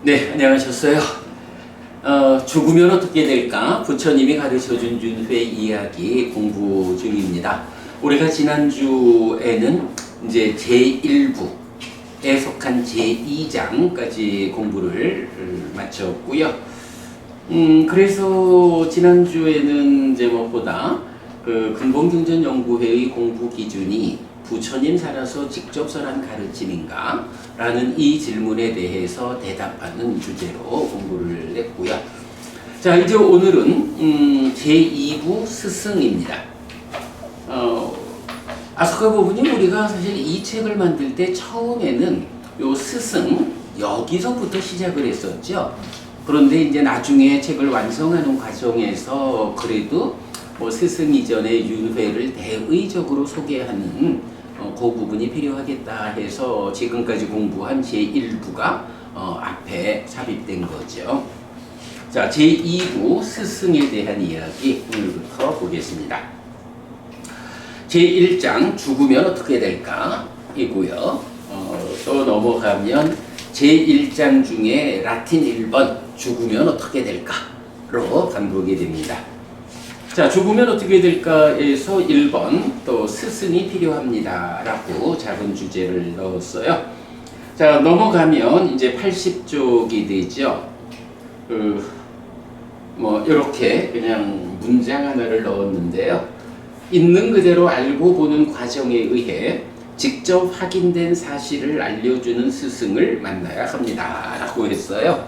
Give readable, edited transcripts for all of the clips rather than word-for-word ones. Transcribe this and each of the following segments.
네, 안녕하셨어요. 죽으면 어떻게 될까? 부처님이 가르쳐준 윤회 이야기 공부 중입니다. 우리가 지난주에는 이제 제1부에 속한 제2장까지 공부를 마쳤고요. 그래서 지난주에는 이제 무엇보다 그 근본경전연구회의 공부 기준이 부처님 살아서 직접 설한 가르침인가? 라는 이 질문에 대해서 대답하는 주제로 공부를 했고요. 자, 이제 오늘은 제2부 스승입니다. 아소카 부부님, 우리가 사실 이 책을 만들 때 처음에는 요 스승 여기서부터 시작을 했었죠. 그런데 이제 나중에 책을 완성하는 과정에서 그래도 뭐 스승 이전의 윤회를 대의적으로 소개하는 그 부분이 필요하겠다 해서 지금까지 공부한 제1부가 앞에 삽입된 거죠. 자, 제2부 스승에 대한 이야기 오늘부터 보겠습니다. 제1장 죽으면 어떻게 될까? 이고요. 또 넘어가면 제1장 중에 라틴 1번 죽으면 어떻게 될까?로 간보게 됩니다. 자, 죽으면 어떻게 될까에서 1번 또 스승이 필요합니다 라고 작은 주제를 넣었어요. 자, 넘어가면 이제 80쪽이 되죠. 뭐 이렇게 그냥 문장 하나를 넣었는데요. 있는 그대로 알고 보는 과정에 의해 직접 확인된 사실을 알려주는 스승을 만나야 합니다 라고 했어요.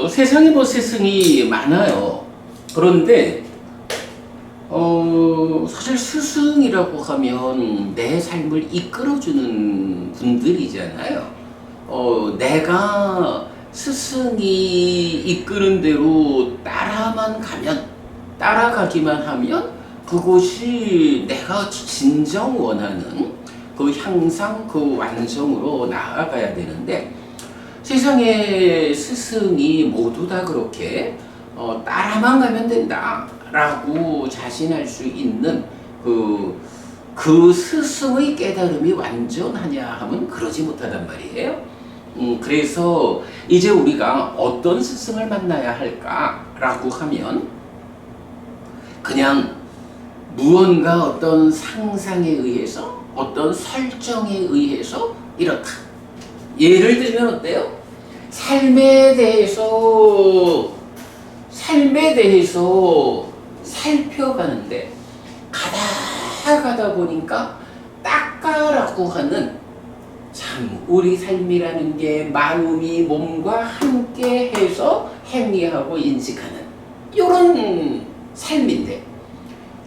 세상에 뭐 스승이 많아요. 그런데 사실 스승이라고 하면 내 삶을 이끌어주는 분들이잖아요. 내가 스승이 이끄는 대로 따라가기만 하면 그것이 내가 진정 원하는 그 향상, 그 완성으로 나아가야 되는데 세상에 스승이 모두 다 그렇게 따라만 가면 된다라고 자신할 수 있는 그 스승의 깨달음이 완전하냐 하면 그러지 못하단 말이에요. 그래서 이제 우리가 어떤 스승을 만나야 할까라고 하면 그냥 무언가 어떤 상상에 의해서 어떤 설정에 의해서 이렇다. 예를 들면 어때요? 삶에 대해서 살펴가는데 가다 보니까 딱가라고 하는 참 우리 삶이라는 게 마음이 몸과 함께 해서 행위하고 인식하는 이런 삶인데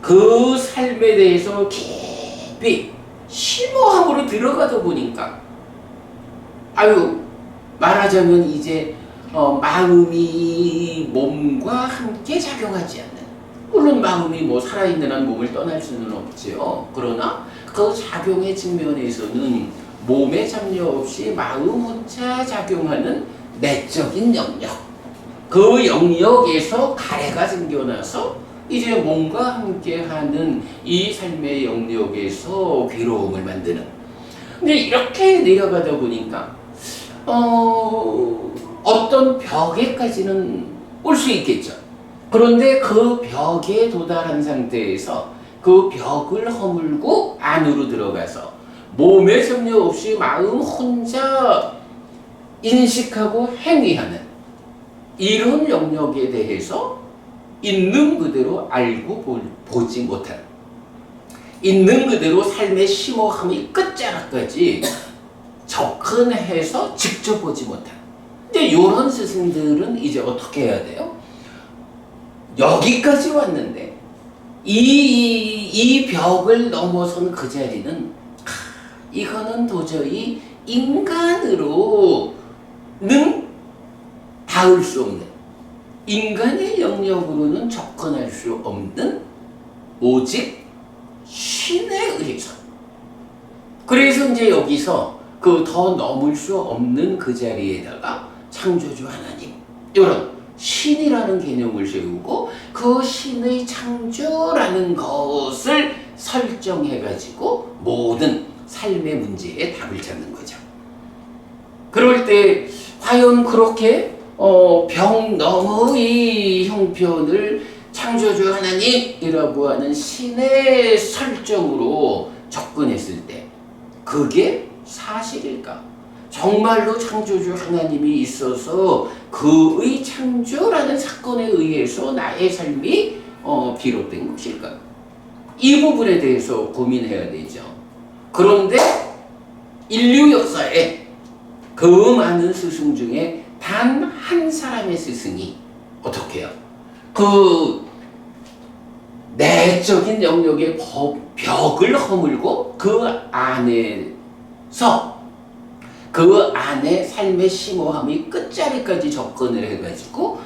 그 삶에 대해서 깊이 심오함으로 들어가다 보니까 말하자면 이제 마음이 몸과 함께 작용하지 않는, 물론 마음이 뭐 살아있는 한 몸을 떠날 수는 없지요. 그러나 그 작용의 측면에서는 몸에 참여 없이 마음 혼자 작용하는 내적인 영역, 그 영역에서 가래가 생겨나서 이제 몸과 함께하는 이 삶의 영역에서 괴로움을 만드는. 근데 이렇게 내려가다 보니까 어떤 벽에까지는 올 수 있겠죠. 그런데 그 벽에 도달한 상태에서 그 벽을 허물고 안으로 들어가서 몸에 참여 없이 마음 혼자 인식하고 행위하는 이런 영역에 대해서 있는 그대로 알고 보지 못한, 있는 그대로 삶의 심오함의 끝자락까지 접근해서 직접 보지 못한. 근데 이런 스승들은 이제 어떻게 해야 돼요? 여기까지 왔는데 이 벽을 넘어선 그 자리는 이거는 도저히 인간으로는 닿을 수 없는, 인간의 영역으로는 접근할 수 없는 오직 신에 의해서. 그래서 이제 여기서 그 더 넘을 수 없는 그 자리에다가 창조주 하나님, 이런 신이라는 개념을 세우고 그 신의 창조라는 것을 설정해가지고 모든 삶의 문제에 답을 찾는 거죠. 그럴 때 과연 그렇게 병너의 형편을 창조주 하나님이라고 하는 신의 설정으로 접근했을 때 그게 사실일까? 정말로 창조주 하나님이 있어서 그의 창조라는 사건에 의해서 나의 삶이 비롯된 것일까? 이 부분에 대해서 고민해야 되죠. 그런데 인류 역사에 그 많은 스승 중에 단 한 사람의 스승이 어떻게 해요? 그 내적인 영역의 벽을 허물고 그 안에서 그 안에 삶의 심오함이 끝자리까지 접근을 해가지고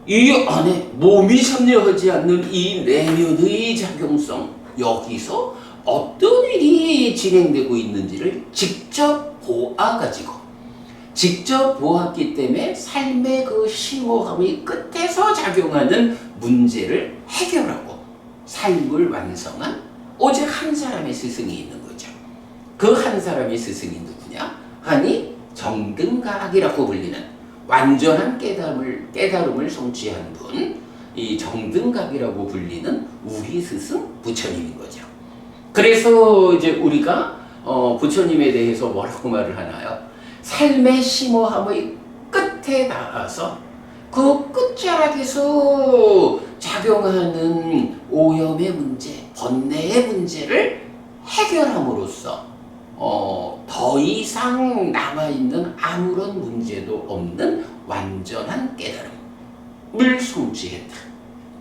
이 안에 몸이 참여하지 않는 이 내면의 작용성, 여기서 어떤 일이 진행되고 있는지를 직접 보았기 때문에 삶의 그 심오함이 끝에서 작용하는 문제를 해결하고 삶을 완성한 오직 한 사람의 스승이 있는 거죠. 그 한 사람의 스승이 누구냐? 하니 정등각이라고 불리는 완전한 깨달음을 성취한 분, 이 정등각이라고 불리는 우리 스승 부처님인 거죠. 그래서 이제 우리가 부처님에 대해서 뭐라고 말을 하나요? 삶의 심오함의 끝에 닿아서 그 끝자락에서 작용하는 오염의 문제, 번뇌의 문제를 해결함으로써 더 이상 남아있는 아무런 문제도 없는 완전한 깨달음을 성취했다.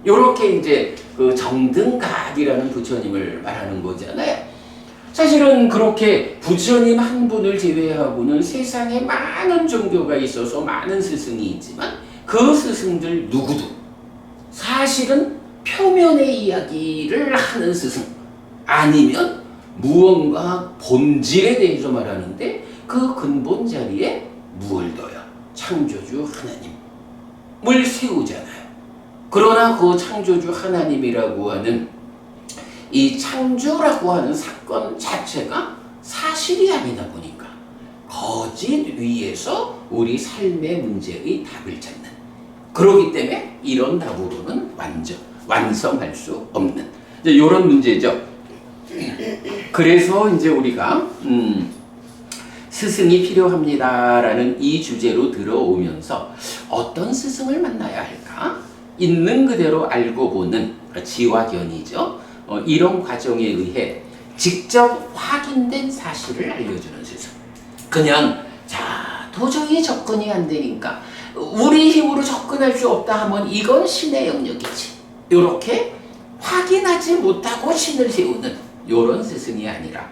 요렇게 이제 그 정등각이라는 부처님을 말하는 거잖아요. 사실은 그렇게 부처님 한 분을 제외하고는 세상에 많은 종교가 있어서 많은 스승이 있지만 그 스승들 누구도 사실은 표면의 이야기를 하는 스승 아니면 무언가 본질에 대해서 말하는데 그 근본 자리에 무엇을 둬요? 창조주 하나님을 세우잖아요. 그러나 그 창조주 하나님이라고 하는 이 창조라고 하는 사건 자체가 사실이 아니다 보니까 거짓 위에서 우리 삶의 문제의 답을 찾는, 그러기 때문에 이런 답으로는 완성할 수 없는 이제 이런 문제죠. 그래서 이제 우리가 스승이 필요합니다라는 이 주제로 들어오면서 어떤 스승을 만나야 할까? 있는 그대로 알고 보는 지화견이죠. 이런 과정에 의해 직접 확인된 사실을 알려주는 스승. 그냥 도저히 접근이 안 되니까 우리 힘으로 접근할 수 없다 하면 이건 신의 영역이지. 이렇게 확인하지 못하고 신을 세우는 이런 스승이 아니라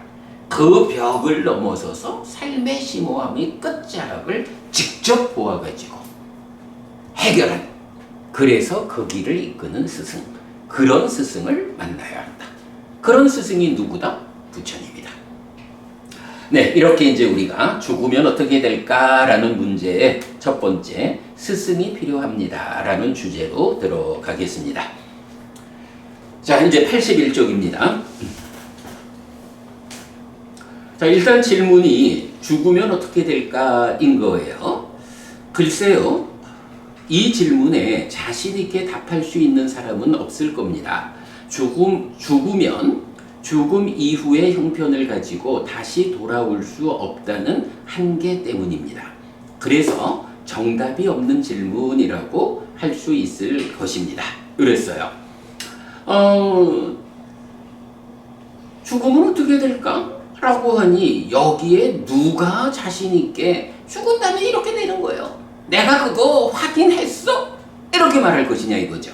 그 벽을 넘어서서 삶의 심오함의 끝자락을 직접 보아가지고 해결한, 그래서 그 길을 이끄는 스승, 그런 스승을 만나야 한다. 그런 스승이 누구다? 부처님이다. 네, 이렇게 이제 우리가 죽으면 어떻게 될까라는 문제의 첫 번째, 스승이 필요합니다라는 주제로 들어가겠습니다. 자, 이제 81쪽입니다. 자, 일단 질문이 죽으면 어떻게 될까인 거예요. 글쎄요, 이 질문에 자신 있게 답할 수 있는 사람은 없을 겁니다. 죽으면 죽음 이후의 형편을 가지고 다시 돌아올 수 없다는 한계 때문입니다. 그래서 정답이 없는 질문이라고 할 수 있을 것입니다. 그랬어요. 죽음은 어떻게 될까? 라고 하니 여기에 누가 자신 있게 죽은 다음에 이렇게 되는 거예요. 내가 그거 확인했어? 이렇게 말할 것이냐 이거죠.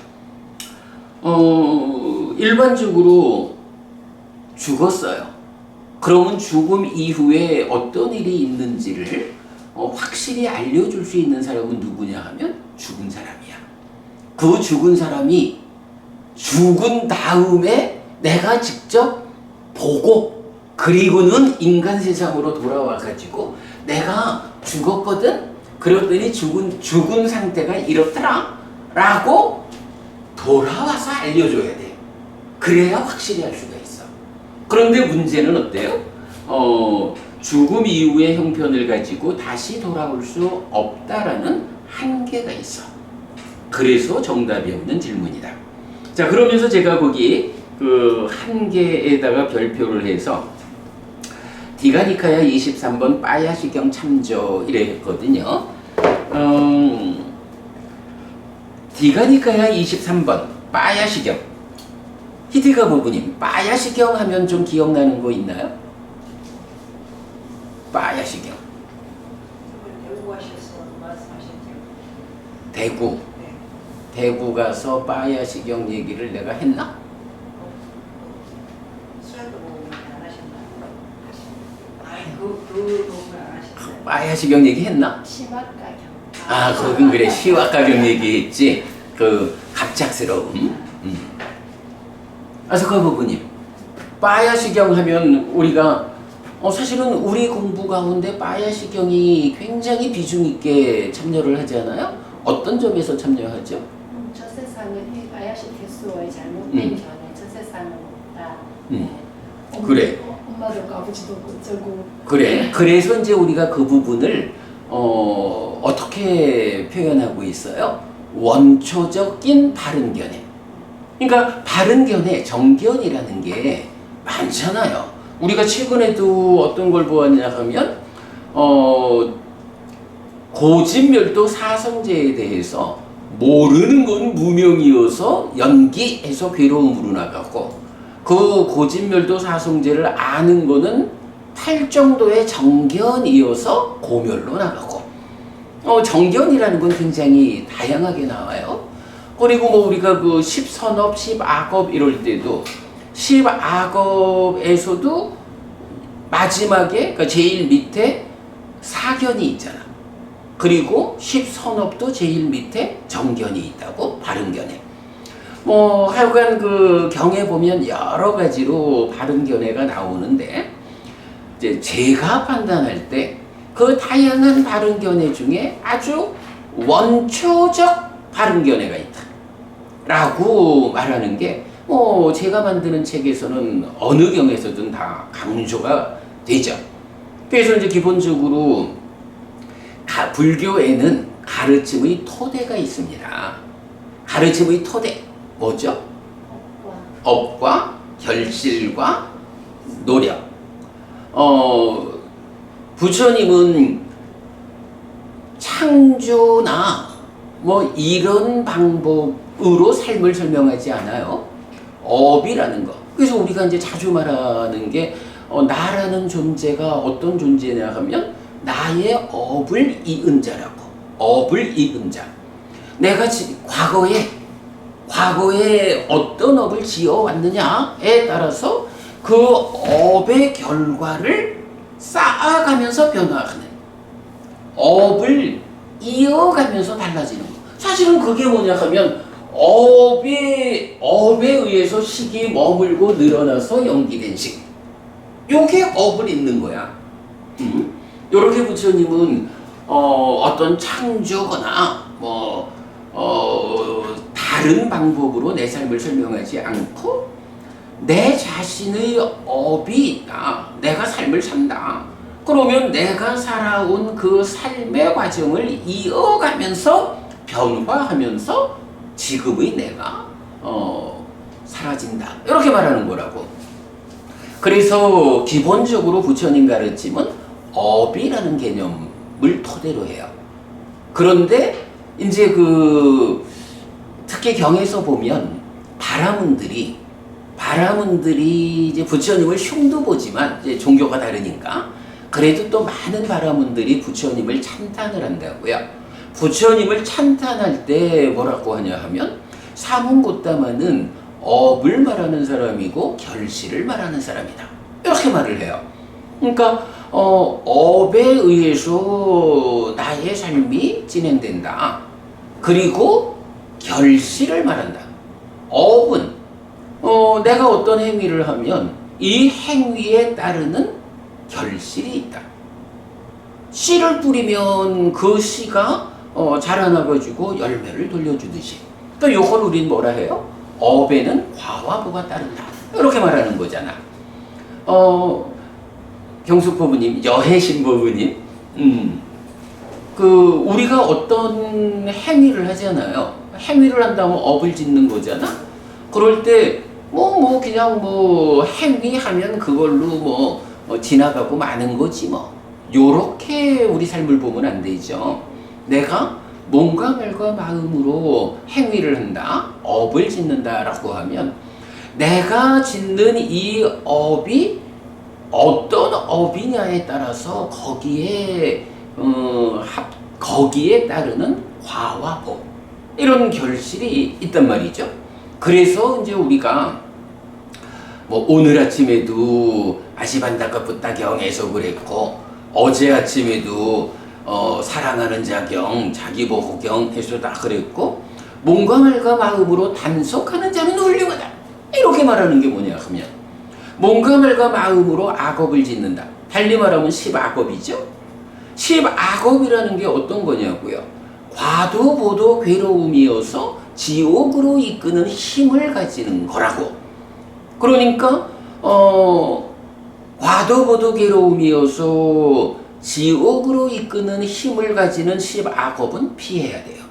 일반적으로 죽었어요. 그러면 죽음 이후에 어떤 일이 있는지를 확실히 알려줄 수 있는 사람은 누구냐 하면 죽은 사람이야. 그 죽은 사람이 죽은 다음에 내가 직접 보고 그리고는 인간 세상으로 돌아와가지고 내가 죽었거든? 그랬더니 죽은 상태가 이렇더라? 라고 돌아와서 알려줘야 돼. 그래야 확실히 할 수가 있어. 그런데 문제는 어때요? 죽음 이후의 형편을 가지고 다시 돌아올 수 없다라는 한계가 있어. 그래서 정답이 없는 질문이다. 자, 그러면서 제가 거기 그 한계에다가 별표를 해서 디가니카야 23번 빠야시경 참조 이래 했거든요. 디가니카야 23번 빠야시경. 히데가 부부님, 빠야시경 하면 좀 기억나는 거 있나요? 빠야시경. 대구 가셔서 말씀하셨죠. 대구. 네. 대구 가서 빠야시경 얘기를 내가 했나? 수야도 부분 안 하셨나요? 아니 그 부분 안 하셨나요? 빠야시경 얘기 했나? 시막가경. 아, 거긴 그래. 시와가경 얘기했지. 그 갑작스러움. 그래서 그 부분이 빠야시경 하면 우리가 사실은 우리 공부 가운데 빠야시경이 굉장히 비중 있게 참여를 하잖아요. 어떤 점에서 참여하죠? 저 세상은 아야시 테스오의 잘못된 견해, 저 세상은 없다. 그래. 엄마도 아버지도 어쩌고. 그래. 그래서 이제 우리가 그 부분을 어떻게 표현하고 있어요? 원초적인 바른 견해. 그러니까 바른 견해, 정견이라는 게 많잖아요. 우리가 최근에도 어떤 걸 보았냐 하면 고진멸도 사성제에 대해서 모르는 건 무명이어서 연기해서 괴로움으로 나가고 그 고진멸도 사성제를 아는 거는 탈 정도의 정견이어서 고멸로 나가고 정견이라는 건 굉장히 다양하게 나와요. 그리고 뭐 우리가 그 10선업, 10악업 이럴 때도 10악업에서도 마지막에 그러니까 제일 밑에 사견이 있잖아. 그리고 10선업도 제일 밑에 정견이 있다고 바른견해. 뭐 하여간 그 경에 보면 여러 가지로 바른견해가 나오는데 이제 제가 판단할 때 그 다양한 바른견해 중에 아주 원초적 바른견해가 있다 라고 말하는 게 제가 만드는 책에서는 어느 경에서든 다 강조가 되죠. 그래서 이제 기본적으로 불교에는 가르침의 토대가 있습니다. 가르침의 토대 뭐죠? 업과 결실과 노력. 부처님은 창조나 뭐 이런 방법으로 삶을 설명하지 않아요. 업이라는 거. 그래서 우리가 이제 자주 말하는 게 나라는 존재가 어떤 존재냐 하면 나의 업을 이은 자라고. 업을 이은 자. 내가 과거에 어떤 업을 지어왔느냐에 따라서 그 업의 결과를 쌓아가면서 변화하는, 업을 이어가면서 달라지는 거. 사실은 그게 뭐냐 하면 업에 의해서 식이 머물고 늘어나서 연기된 식. 요게 업을 잇는 거야. 요렇게 부처님은 어떤 창조거나 다른 방법으로 내 삶을 설명하지 않고 내 자신의 업이 있다. 내가 삶을 산다. 그러면 내가 살아온 그 삶의 과정을 이어가면서 변화하면서 지금의 내가 사라진다. 이렇게 말하는 거라고. 그래서 기본적으로 부처님 가르침은 업이라는 개념을 토대로 해요. 그런데 이제 특히 경에서 보면 바라문들이 이제 부처님을 흉도 보지만 이제 종교가 다르니까 그래도 또 많은 바라문들이 부처님을 찬탄을 한다고요. 부처님을 찬탄할 때 뭐라고 하냐 하면 사문고따마는 업을 말하는 사람이고 결실을 말하는 사람이다. 이렇게 말을 해요. 그러니까 업에 의해서 나의 삶이 진행된다. 그리고 결실을 말한다. 업은 내가 어떤 행위를 하면 이 행위에 따르는 결실이 있다. 씨를 뿌리면 그 씨가 자라나가지고 열매를 돌려주듯이. 또 요걸 우린 뭐라 해요? 업에는 과와 보가 따른다. 이렇게 말하는 거잖아. 경숙법부님, 여해신법부님, 우리가 어떤 행위를 하잖아요. 행위를 한다면 업을 짓는 거잖아. 그럴 때 그냥 행위하면 그걸로 지나가고 마는 거지 뭐. 요렇게 우리 삶을 보면 안 되죠. 내가 몸과 말과 마음으로 행위를 한다, 업을 짓는다라고 하면 내가 짓는 이 업이 어떤 업이냐에 따라서 거기에 따르는 과와 복, 이런 결실이 있단 말이죠. 그래서 이제 우리가 오늘 아침에도 아시반다카푸타경에서 그랬고, 어제 아침에도 사랑하는 자경, 자기보호경에서 다 그랬고, 몸과 말과 마음으로 단속하는 자는 훌륭하다, 이렇게 말하는 게 뭐냐 하면, 몸과 말과 마음으로 악업을 짓는다. 달리 말하면 10악업이죠. 10악업이라는 게 어떤 거냐고요. 과도보도 괴로움이어서 지옥으로 이끄는 힘을 가지는 거라고. 그러니까 과도보도 괴로움이어서 지옥으로 이끄는 힘을 가지는 10악업은 피해야 돼요.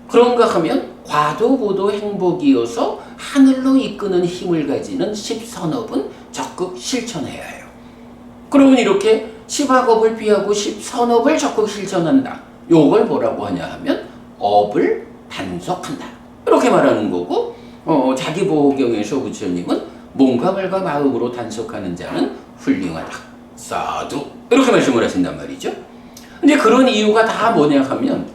그런가 하면 과도보도 행복이어서 하늘로 이끄는 힘을 가지는 10선업은 적극 실천해야 해요. 그러면 이렇게 10악업을 피하고 10선업을 적극 실천한다. 요걸 뭐라고 하냐 하면 업을 단속한다, 이렇게 말하는 거고, 자기보호경에서 부처님은 몸과 말과 마음으로 단속하는 자는 훌륭하다, 사두, 이렇게 말씀을 하신단 말이죠. 근데 그런 이유가 다 뭐냐 하면,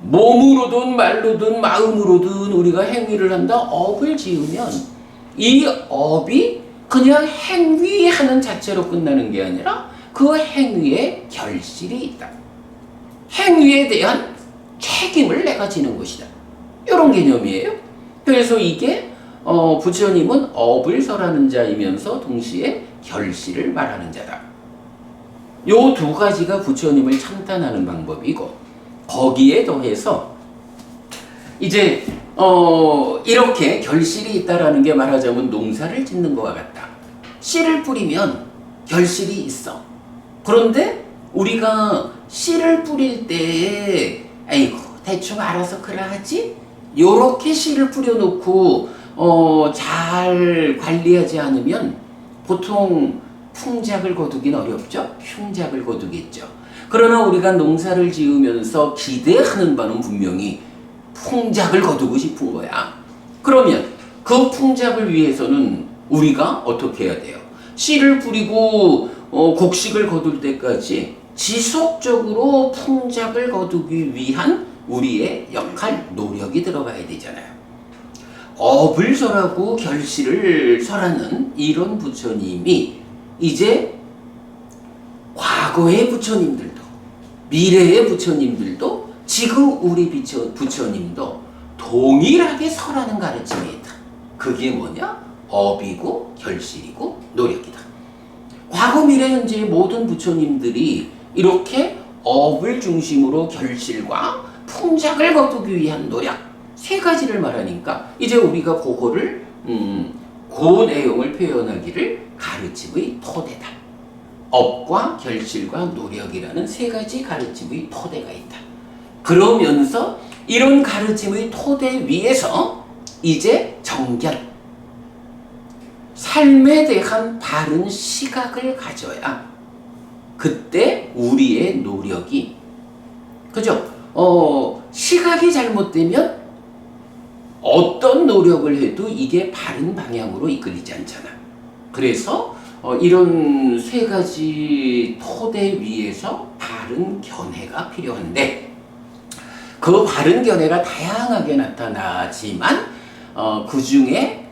몸으로든 말로든 마음으로든 우리가 행위를 한다, 업을 지으면 이 업이 그냥 행위하는 자체로 끝나는 게 아니라 그 행위에 결실이 있다. 행위에 대한 책임을 내가 지는 것이다, 이런 개념이에요. 그래서 이게 부처님은 업을 설하는 자이면서 동시에 결실을 말하는 자다. 요 두 가지가 부처님을 찬탄하는 방법이고, 거기에 더해서 이제 이렇게 결실이 있다라는 게 말하자면 농사를 짓는 것과 같다. 씨를 뿌리면 결실이 있어. 그런데 우리가 씨를 뿌릴 때 아이고 대충 알아서 그러하지? 요렇게 씨를 뿌려놓고 잘 관리하지 않으면 보통 풍작을 거두긴 어렵죠. 흉작을 거두겠죠. 그러나 우리가 농사를 지으면서 기대하는 바는 분명히 풍작을 거두고 싶은 거야. 그러면 그 풍작을 위해서는 우리가 어떻게 해야 돼요? 씨를 뿌리고 곡식을 거둘 때까지 지속적으로 풍작을 거두기 위한 우리의 역할, 노력이 들어가야 되잖아요. 업을 설하고 결실을 설하는 이런 부처님이 이제 과거의 부처님들도, 미래의 부처님들도, 지금 우리 부처님도 동일하게 설하는 가르침이 있다. 그게 뭐냐? 업이고 결실이고 노력이다. 과거, 미래, 현재의 모든 부처님들이 이렇게 업을 중심으로 결실과 풍작을 거두기 위한 노력, 세 가지를 말하니까 이제 우리가 그거를 그 내용을 표현하기를 가르침의 토대다. 업과 결실과 노력이라는 세 가지 가르침의 토대가 있다. 그러면서 이런 가르침의 토대 위에서 이제 정견, 삶에 대한 바른 시각을 가져야 그때 우리의 노력이, 그죠? 시각이 잘못되면 어떤 노력을 해도 이게 바른 방향으로 이끌리지 않잖아. 그래서 이런 세 가지 토대 위에서 바른 견해가 필요한데, 그 바른 견해가 다양하게 나타나지만 그 중에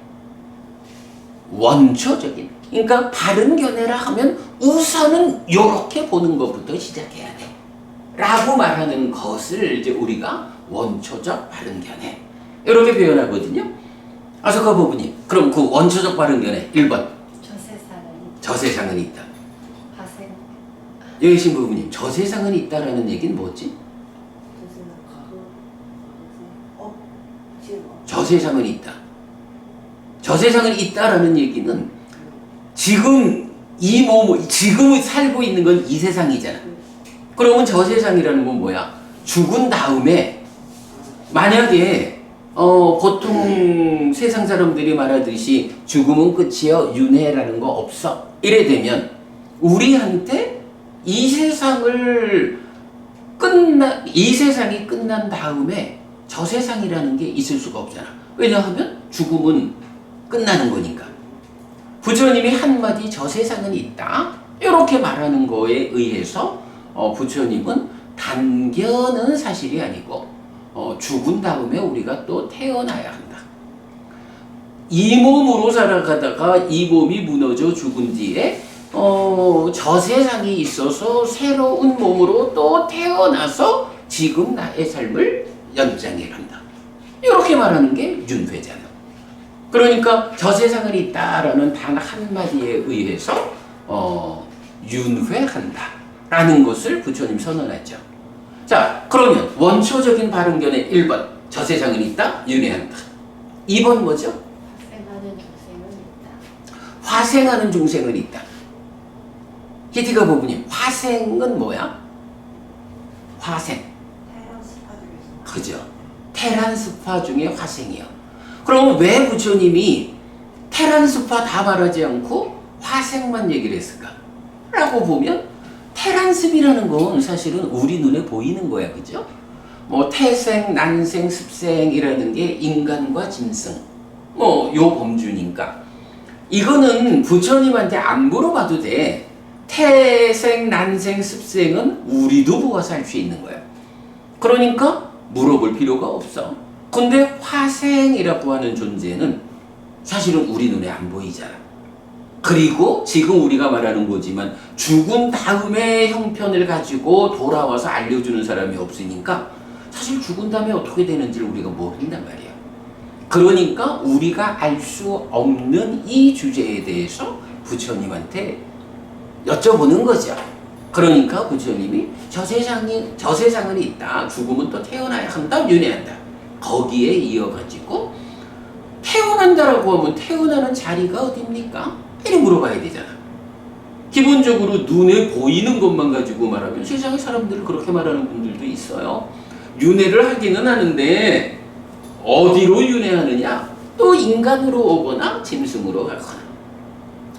원초적인, 그러니까 바른 견해라 하면 우선은 이렇게 보는 것부터 시작해야 돼 라고 말하는 것을 이제 우리가 원초적 바른 견해, 이렇게 표현하거든요. 아소카 부부님, 그럼 그 원초적 바른 견해 1번 저세상은 있다. 여신 부부님, 저세상은 있다라는 얘기는 뭐지? 저세상은 있다. 저세상은 있다라는 얘기는 지금 이 몸, 지금 살고 있는 건 이 세상이잖아. 그러면 저 세상이라는 건 뭐야? 죽은 다음에 만약에 보통 세상 사람들이 말하듯이 죽음은 끝이요, 윤회라는 거 없어, 이래 되면 우리한테 이 세상이 끝난 다음에 저 세상이라는 게 있을 수가 없잖아. 왜냐하면 죽음은 끝나는 거니까. 부처님이 한마디 저 세상은 있다 이렇게 말하는 거에 의해서 부처님은 단견은 사실이 아니고 죽은 다음에 우리가 또 태어나야 한다. 이 몸으로 살아가다가 이 몸이 무너져 죽은 뒤에 저 세상이 있어서 새로운 몸으로 또 태어나서 지금 나의 삶을 연장해 간다. 이렇게 말하는 게 윤회잖아. 그러니까 저 세상은 있다라는 단 한마디에 의해서 윤회한다 라는 것을 부처님 선언했죠. 자, 그러면 원초적인 발언견의 1번 저 세상은 있다, 윤회한다. 2번 뭐죠? 화생하는 중생은 있다. 화생하는 중생은 있다. 히티가 부부님, 화생은 뭐야? 화생. 그죠? 테란 스파 중에 화생이요. 그럼 왜 부처님이 테란 스파 다 말하지 않고 화생만 얘기를 했을까? 라고 보면 테란습이라는 건 사실은 우리 눈에 보이는 거야. 그죠? 뭐 태생, 난생, 습생이라는 게 인간과 짐승 요 범주니까 이거는 부처님한테 안 물어봐도 돼. 태생, 난생, 습생은 우리도 보아서 알 수 있는 거야. 그러니까 물어볼 필요가 없어. 근데 화생이라고 하는 존재는 사실은 우리 눈에 안 보이잖아. 그리고 지금 우리가 말하는 거지만 죽은 다음에 형편을 가지고 돌아와서 알려주는 사람이 없으니까 사실 죽은 다음에 어떻게 되는지를 우리가 모른단 말이야. 그러니까 우리가 알 수 없는 이 주제에 대해서 부처님한테 여쭤보는 거죠. 그러니까 부처님이 저 세상은 있다. 죽음은 또 태어나야 한다. 윤회한다. 거기에 이어가지고 태어난다라고 하면 태어나는 자리가 어딥니까? 이렇게 물어봐야 되잖아. 기본적으로 눈에 보이는 것만 가지고 말하면 세상에 사람들은 그렇게 말하는 분들도 있어요. 윤회를 하기는 하는데 어디로 윤회하느냐? 또 인간으로 오거나 짐승으로 가거나.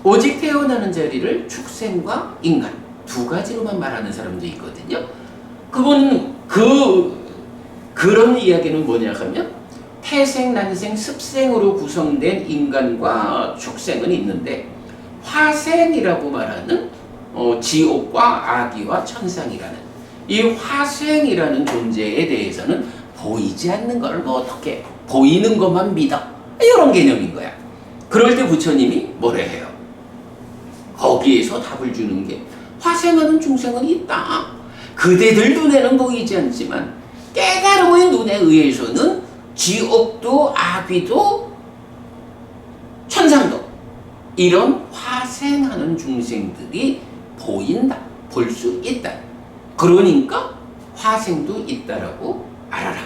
오직 태어나는 자리를 축생과 인간 두 가지로만 말하는 사람도 있거든요. 그건 그런 이야기는 뭐냐 하면 태생, 난생, 습생으로 구성된 인간과 축생은 있는데 화생이라고 말하는 지옥과 아기와 천상이라는 이 화생이라는 존재에 대해서는 보이지 않는 걸 뭐 어떻게 보이는 것만 믿어 이런 개념인 거야. 그럴 때 부처님이 뭐래 해요? 거기에서 답을 주는 게 화생하는 중생은 있다. 그대들 눈에는 보이지 않지만 깨달음의 눈에 의해서는 지옥도 아귀도 천상도 이런 화생하는 중생들이 보인다. 볼 수 있다. 그러니까 화생도 있다라고 알아라.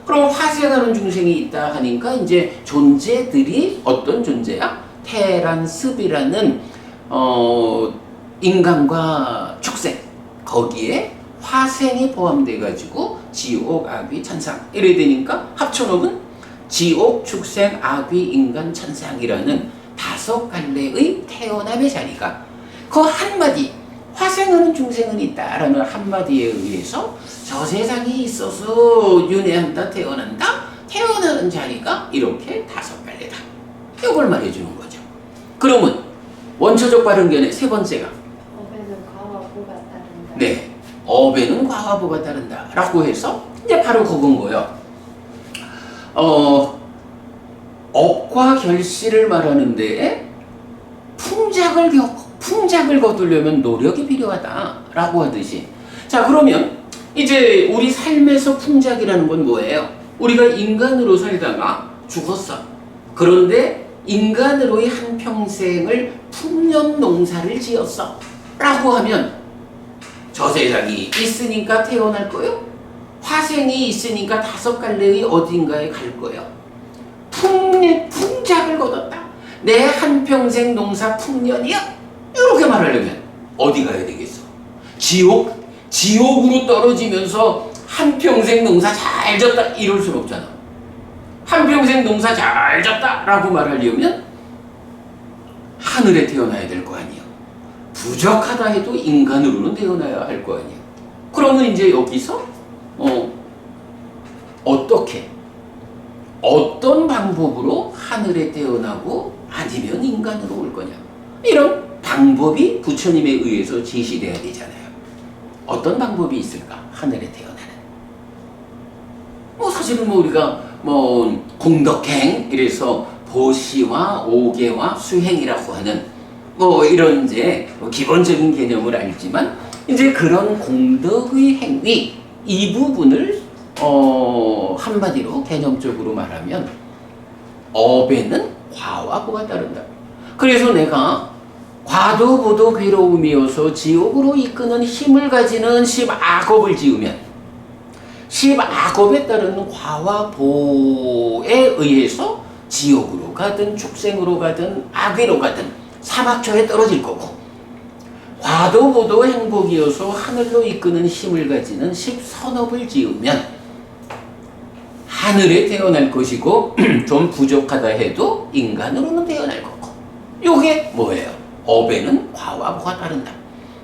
그럼 화생하는 중생이 있다 하니까 이제 존재들이 어떤 존재야? 테란습이라는 인간과 축생 거기에 화생이 포함돼 가지고 지옥, 아귀, 천상 이래 되니까 합쳐놓으면 지옥, 축생, 아귀, 인간, 천상이라는 5갈래의 태어남의 자리가 그 한마디 화생하는 중생은 있다라는 한마디에 의해서 저 세상이 있어서 윤회한다, 태어난다, 태어나는 자리가 이렇게 5갈래다. 이걸 말해주는 거죠. 그러면 원초적 발언견의 세 번째가 업에는 과와 보가 따른다. 네, 업에는 과와 보가 따른다 라고 해서 이제 바로 그건 거예요. 업과 결실을 말하는데 풍작을 거두려면 노력이 필요하다라고 하듯이 자 그러면 이제 우리 삶에서 풍작이라는 건 뭐예요? 우리가 인간으로 살다가 죽었어. 그런데 인간으로의 한평생을 풍년 농사를 지었어 라고 하면 저 세상이 있으니까 태어날 거요? 화생이 있으니까 5갈래의 어딘가에 갈 거요? 풍작을 거뒀다. 내 한평생 농사 풍년이야? 이렇게 말하려면 어디 가야 되겠어? 지옥으로 떨어지면서 한평생 농사 잘 졌다 이럴 순 없잖아. 한평생 농사 잘 졌다라고 말하려면 하늘에 태어나야 될 거 아니야. 부족하다 해도 인간으로는 태어나야 할 거 아니야. 그러면 이제 여기서 어떤 방법으로 하늘에 태어나고 아니면 인간으로 올 거냐, 이런 방법이 부처님에 의해서 제시돼야 되잖아요. 어떤 방법이 있을까? 하늘에 태어나는 사실은 우리가 공덕행 이래서 보시와 오계와 수행이라고 하는 이런 이제 기본적인 개념을 알지만, 이제 그런 공덕의 행위 이 부분을 한마디로 개념적으로 말하면 업에는 과와 보가 따른다. 그래서 내가 과도보도 괴로움이어서 지옥으로 이끄는 힘을 가지는 10악업을 지으면 10악업에 따르는 과와 보에 의해서 지옥으로 가든 축생으로 가든 악귀로 가든 사막초에 떨어질 거고, 과도보도 행복이어서 하늘로 이끄는 힘을 가지는 10선업을 지으면 하늘에 태어날 것이고 좀 부족하다 해도 인간으로는 태어날 거고, 요게 뭐예요? 업에는 과와 보가 따른다.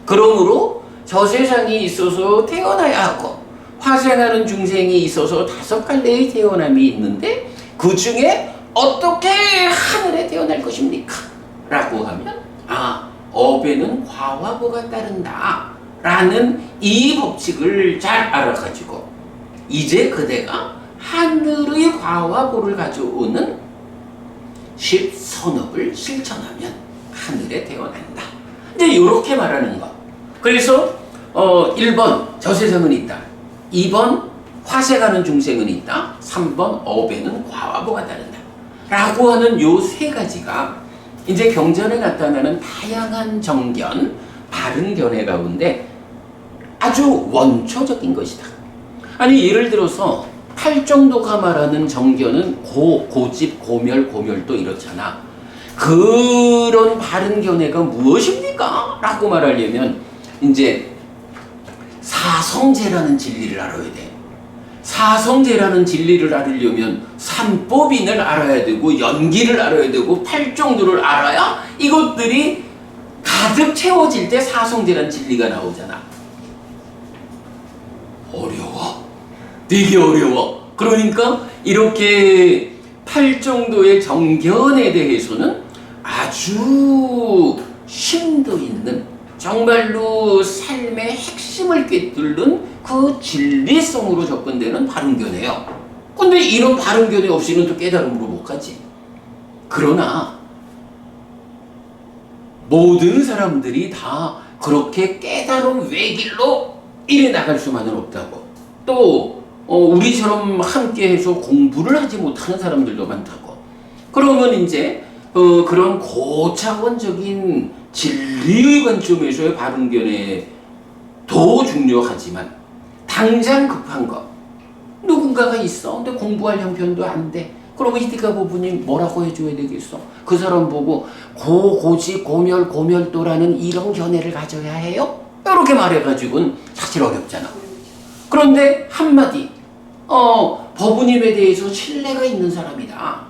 그러므로 저 세상이 있어서 태어나야 하고 화생하는 중생이 있어서 5갈래의 태어남이 있는데 그 중에 어떻게 하늘에 태어날 것입니까? 라고 하면 업에는 과와 보가 따른다 라는 이 법칙을 잘 알아가지고 이제 그대가 하늘의 과와 보를 가져오는 10선업을 실천하면 하늘에 태어난다. 이제 이렇게 말하는 거. 그래서 1번 저 세상은 있다, 2번 화생하는 중생은 있다, 3번 업에는 과와 보가 따른다 라고 하는 요 세 가지가 이제 경전에 나타나는 다양한 정견, 바른 견해 가운데 아주 원초적인 것이다. 아니 예를 들어서 팔정도가 말하는 정견은 고집, 고멸도 이렇잖아. 그런 바른 견해가 무엇입니까? 라고 말하려면 이제 사성제라는 진리를 알아야 돼. 사성제라는 진리를 알으려면 삼법인을 알아야 되고 연기를 알아야 되고 팔정도를 알아야 이것들이 가득 채워질 때 사성제라는 진리가 나오잖아. 어려워. 되게 어려워. 그러니까 이렇게 팔정도의 정견에 대해서는 아주 심도 있는, 정말로 삶의 핵심을 꿰뚫는 그 진리성으로 접근되는 바른견해요. 근데 이런 바른견해 없이는 또 깨달음으로 못 가지. 그러나 모든 사람들이 다 그렇게 깨달음 외길로 이래 나갈 수만은 없다고. 또 우리처럼 함께해서 공부를 하지 못하는 사람들도 많다고. 그러면 이제 그런 고차원적인 진리의 관점에서의 바른견해도 중요하지만 당장 급한 거, 누군가가 있어 근데 공부할 형편도 안 돼. 그러면 히티카 부부님 뭐라고 해줘야 되겠어? 그 사람 보고 고집, 고멸도라는 이런 견해를 가져야 해요? 이렇게 말해가지고는 사실 어렵잖아. 그런데 한마디, 법부님에 대해서 신뢰가 있는 사람이다,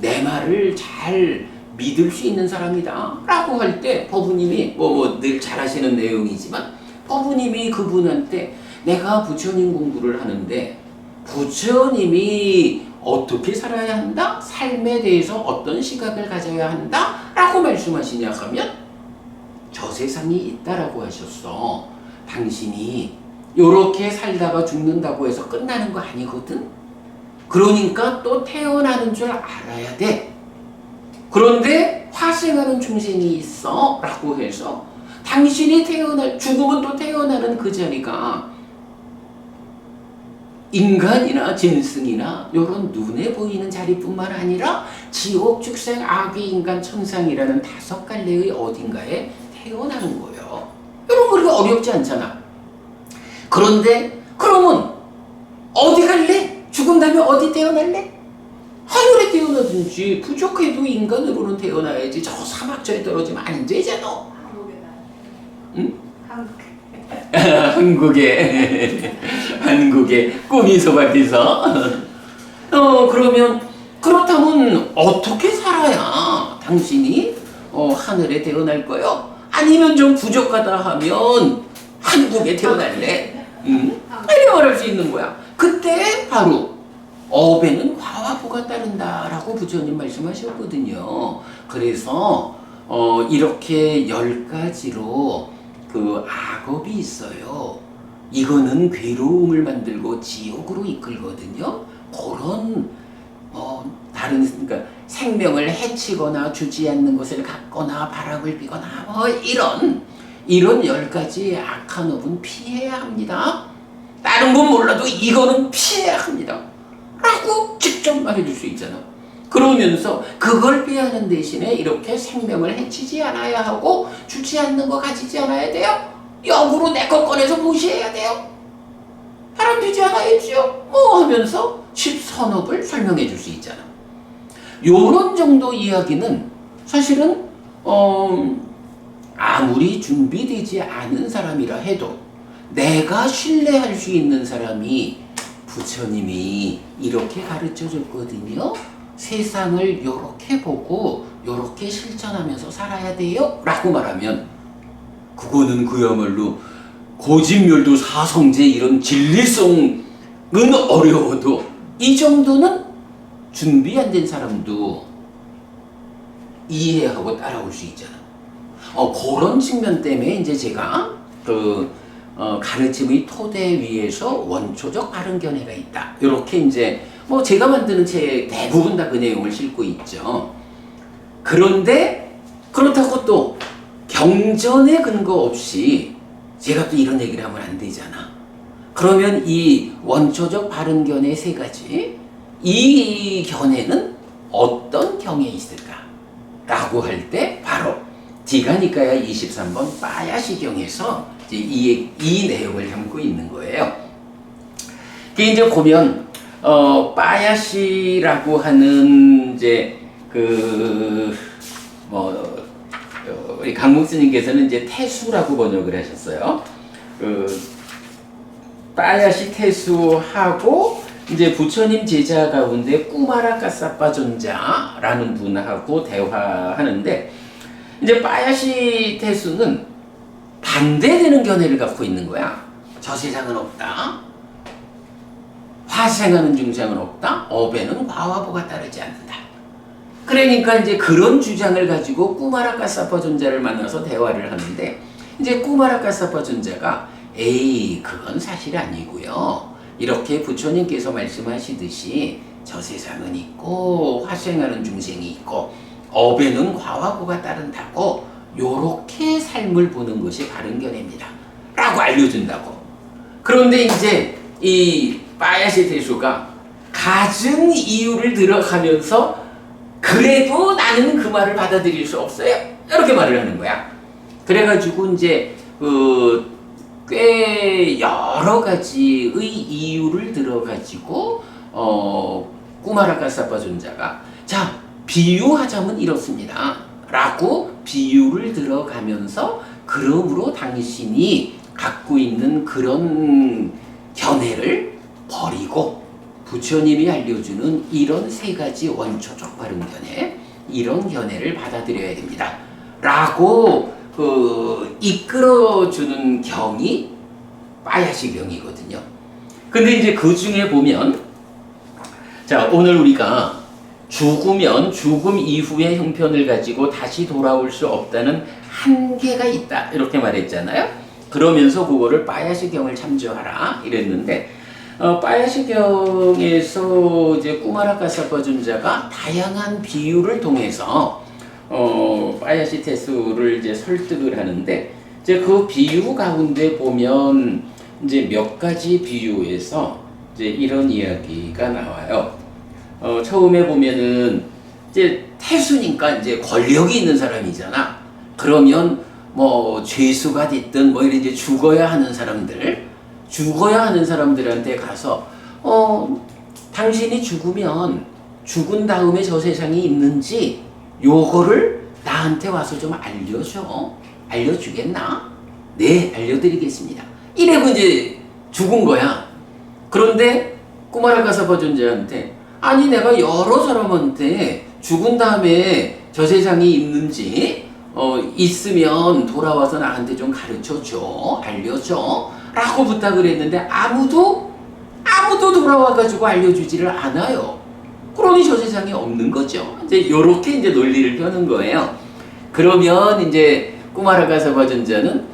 내 말을 잘 믿을 수 있는 사람이다 라고 할 때 법부님이 늘 잘 하시는 내용이지만 법부님이 그분한테 내가 부처님 공부를 하는데 부처님이 어떻게 살아야 한다? 삶에 대해서 어떤 시각을 가져야 한다? 라고 말씀하시냐 하면 저 세상이 있다라고 하셨어. 당신이 요렇게 살다가 죽는다고 해서 끝나는 거 아니거든. 그러니까 또 태어나는 줄 알아야 돼. 그런데 화생하는 중생이 있어 라고 해서 당신이 죽으면 또 태어나는 그 자리가 인간이나 짐승이나 이런 눈에 보이는 자리뿐만 아니라 지옥, 축생, 악귀, 인간, 천상이라는 5갈래의 어딘가에 태어나는 거예요. 여러분 그렇게 어렵지 않잖아. 그런데 그러면 어디 갈래? 죽은 다음에 어디 태어날래? 하늘에 태어나든지 부족해도 인간으로는 태어나야지. 저 사막처에 떨어지면 안 되잖아 한국의 꿈이 소박해서 그러면 그렇다면 어떻게 살아야 당신이 하늘에 태어날 거요? 아니면 좀 부족하다 하면 한국에 태어날래? 이렇게 말할 수 있는 거야. 그때 바로 업에는 과와 부가 따른다라고 부처님 말씀하셨거든요. 그래서 이렇게 10가지로 그 악업이 있어요. 이거는 괴로움을 만들고 지옥으로 이끌거든요. 그런 다른 그러니까 생명을 해치거나 주지 않는 것을 갖거나 바람을 피거나 이런 10가지 악한 업은 피해야 합니다. 다른 건 몰라도 이거는 피해야 합니다. 라고 직접 말해줄 수 있잖아. 그러면서 그걸 피하는 대신에 이렇게 생명을 해치지 않아야 하고 주지 않는 거 가지지 않아야 돼요. 역으로 내 거 꺼내서 무시해야 돼요. 바람 피지 않아야지요. 하면서 10선업을 설명해 줄 수 있잖아. 요런 정도 이야기는 사실은 아무리 준비되지 않은 사람이라 해도 내가 신뢰할 수 있는 사람이 부처님이 이렇게 가르쳐 줬거든요. 세상을 요렇게 보고 요렇게 실천하면서 살아야 돼요 라고 말하면 그거는 그야말로 고집멸도 사성제 이런 진리성은 어려워도 이 정도는 준비 안 된 사람도 이해하고 따라올 수 있잖아. 그런 측면 때문에 이제 제가 가르침의 토대 위에서 원초적 바른 견해가 있다. 이렇게 이제 제가 만드는 책 대부분 다 그 내용을 싣고 있죠. 그런데 그렇다고 또 경전에 근거 없이 제가 또 이런 얘기를 하면 안 되잖아. 그러면 이 원초적 바른 견해 3가지 이 견해는 어떤 경에 있을까? 라고 할 때 바로 디가니까야 23번 빠야시경에서 이 내용을 담고 있는 거예요. 이게 이제 보면 빠야시라고 하는 이제 우리 강목 스님께서는 이제 태수라고 번역을 하셨어요. 빠야시 태수하고 이제 부처님 제자 가운데 꾸마라 까사빠 존자라는 분하고 대화하는데 이제 빠야시 태수는 반대되는 견해를 갖고 있는 거야. 저 세상은 없다. 화생하는 중생은 없다. 업에는 과와부가 따르지 않는다. 그러니까 이제 그런 주장을 가지고 꾸마라 까사빠 존자를 만나서 대화를 하는데 이제 꾸마라 까사빠 존자가 그건 사실 아니고요. 이렇게 부처님께서 말씀하시듯이 저 세상은 있고 화생하는 중생이 있고 업에는 과와부가 따른다고 요렇게 삶을 보는 것이 바른 견해입니다. 라고 알려준다고. 그런데 이제 이 빠야시 태수가 갖은 이유를 들어가면서 그래도 나는 그 말을 받아들일 수 없어요. 이렇게 말을 하는 거야. 그래가지고 이제 꽤 여러 가지의 이유를 들어가지고 꾸마라 까사빠 존자가 자 비유하자면 이렇습니다 라고 비유를 들어가면서 그러므로 당신이 갖고 있는 그런 견해를 버리고 부처님이 알려주는 이런 3가지 원초적 바른 견해 이런 견해를 받아들여야 됩니다 라고 이끌어주는 경이 빠야시 경이거든요. 근데 이제 그 중에 보면 자 오늘 우리가 죽으면 죽음 이후의 형편을 가지고 다시 돌아올 수 없다는 한계가 있다 이렇게 말했잖아요. 그러면서 그거를 빠야시 경을 참조하라 이랬는데 빠야시 경에서 이제 꾸마라 까사빠 존자가 다양한 비유를 통해서 빠야시 태수를 이제 설득을 하는데 이제 그 비유 가운데 보면 이제 몇 가지 비유에서 이제 이런 이야기가 나와요. 처음에 보면은 이제 태수니까 이제 권력이 있는 사람이잖아. 그러면 뭐 죄수가 됐든 뭐 이런 이제 죽어야 하는 사람들한테 가서 당신이 죽으면 죽은 다음에 저 세상이 있는지 요거를 나한테 와서 좀 알려주겠나? 네, 알려드리겠습니다. 이래고 이제 죽은 거야. 그런데 꾸마라 가사바 존재한테 아니 내가 여러 사람한테 죽은 다음에 저 세상이 있는지 있으면 돌아와서 나한테 좀 가르쳐줘, 알려줘 라고 부탁을 했는데 아무도 돌아와가지고 알려주지를 않아요. 그러니 저 세상에 없는 거죠. 이제 요렇게 이제 논리를 펴는 거예요. 그러면 이제 꾸마라 가사바 존자는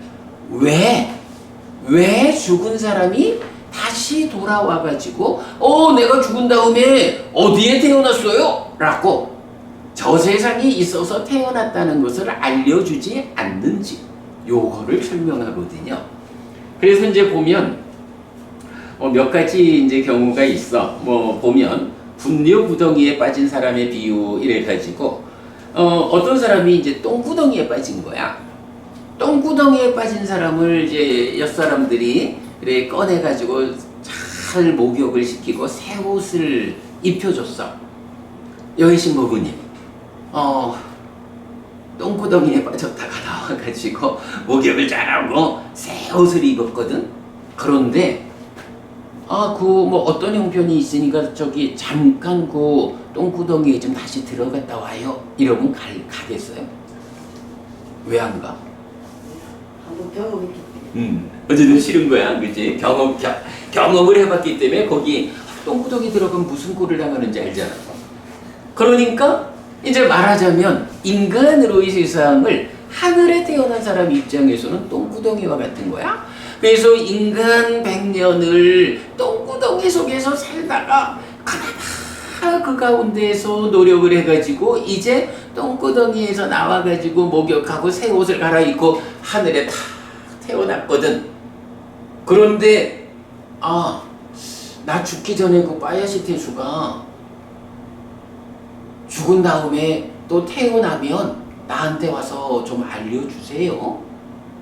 왜 죽은 사람이 다시 돌아와가지고 내가 죽은 다음에 어디에 태어났어요? 라고 저 세상에 있어서 태어났다는 것을 알려주지 않는지 요거를 설명하거든요. 그래서 이제 보면 몇 가지 이제 경우가 있어. 보면 분뇨 구덩이에 빠진 사람의 비유 이래가지고 어떤 사람이 이제 똥구덩이에 빠진 거야. 똥구덩이에 빠진 사람을 이제 옆사람들이 그래 꺼내가지고 잘 목욕을 시키고 새 옷을 입혀줬어. 여의신부부님, 똥구덩이에 빠졌다가 나와가지고 목욕을 잘하고 새 옷을 입었거든. 그런데 어떤 형편이 있으니까 저기 잠깐 그 똥구덩이에 좀 다시 들어갔다 와요. 이러면 가겠어요? 왜 안 가? 한번 경험했기 때문에. 어쨌든 싫은 거야, 그치? 경험을 해봤기 때문에 거기 똥구덩이 들어가면 무슨 꼴을 당하는지 알잖아. 그러니까 이제 말하자면 인간으로 이 세상을 하늘에 태어난 사람 입장에서는 똥구덩이와 같은 거야. 그래서 인간 100년을 똥구덩이 속에서 살다가 그나마 그 가운데에서 노력을 해가지고 이제 똥구덩이에서 나와가지고 목욕하고 새 옷을 갈아입고 하늘에 탁 태어났거든. 그런데 나 죽기 전에 그 빠야시 태수가 죽은 다음에 또 태어나면 나한테 와서 좀 알려주세요.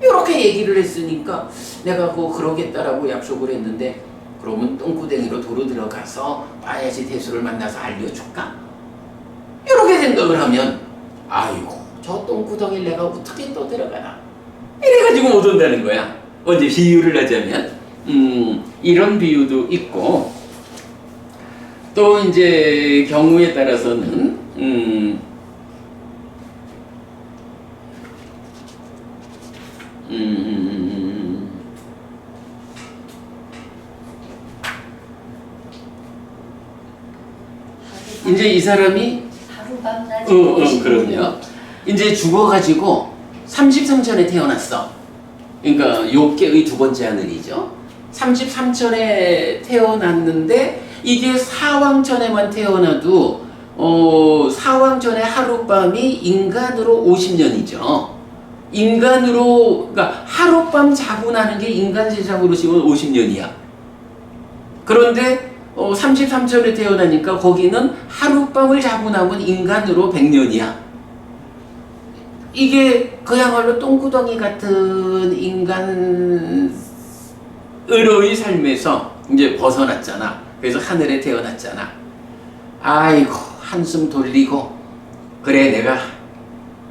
이렇게 얘기를 했으니까 내가 그러겠다라고 약속을 했는데 그러면 똥구덩이로 도로 들어가서 빠야시 태수를 만나서 알려줄까? 이렇게 생각을 하면 아이고 저 똥구덩이를 내가 어떻게 또 들어가나 이래가지고 못 온다는 거야. 언제 비유를 하자면 이런 비유도 있고 또 이제 경우에 따라서는 이제 이 사람이 하루밤낮 그럼요. 이제 죽어가지고 33천에 태어났어. 그러니까 욥계의 두 번째 하늘이죠. 33천에 태어났는데 이게 사왕천에만 태어나도 사왕천의 하룻밤이 인간으로 50년이죠. 그러니까 하룻밤 자고 나는 게 인간 세상으로 치면 50년이야. 그런데 33천에 태어나니까 거기는 하룻밤을 자고 나면 인간으로 100년이야. 이게 그야말로 똥구덩이 같은 인간으로의 삶에서 이제 벗어났잖아. 그래서 하늘에 태어났잖아. 아이고 한숨 돌리고 그래 내가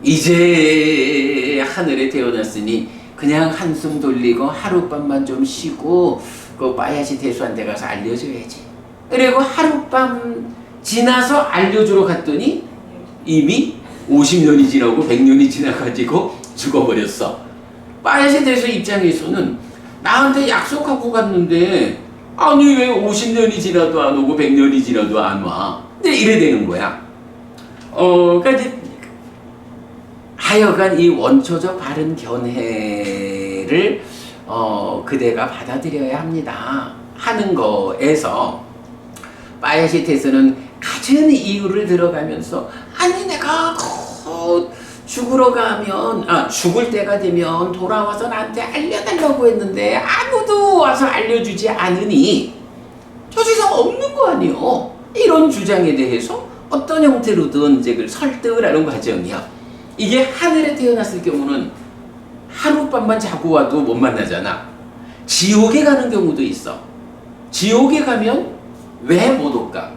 이제 하늘에 태어났으니 그냥 한숨 돌리고 하룻밤만 좀 쉬고 그 빠야시 태수한테 가서 알려줘야지. 그리고 하룻밤 지나서 알려주러 갔더니 이미 50년이 지나고 100년이 지나가지고 죽어버렸어. 빠야시 태수 입장에서는 나한테 약속하고 갔는데 아니 왜 50년이 지나도 안 오고 100년이 지나도 안 와. 근데 이래 되는 거야. 그러니까 이제 하여간 이 원초적 바른 견해를 그대가 받아들여야 합니다 하는 거에서 빠야시 태수는 갖은 이유를 들어가면서 아니 내가 죽을 때가 되면 돌아와서 나한테 알려달라고 했는데 아무도 와서 알려주지 않으니 저 세상 없는 거 아니요. 이런 주장에 대해서 어떤 형태로든 이제 설득을 하는 과정이야. 이게 하늘에 태어났을 경우는 하룻밤만 자고 와도 못 만나잖아. 지옥에 가는 경우도 있어. 지옥에 가면 왜 못 올까?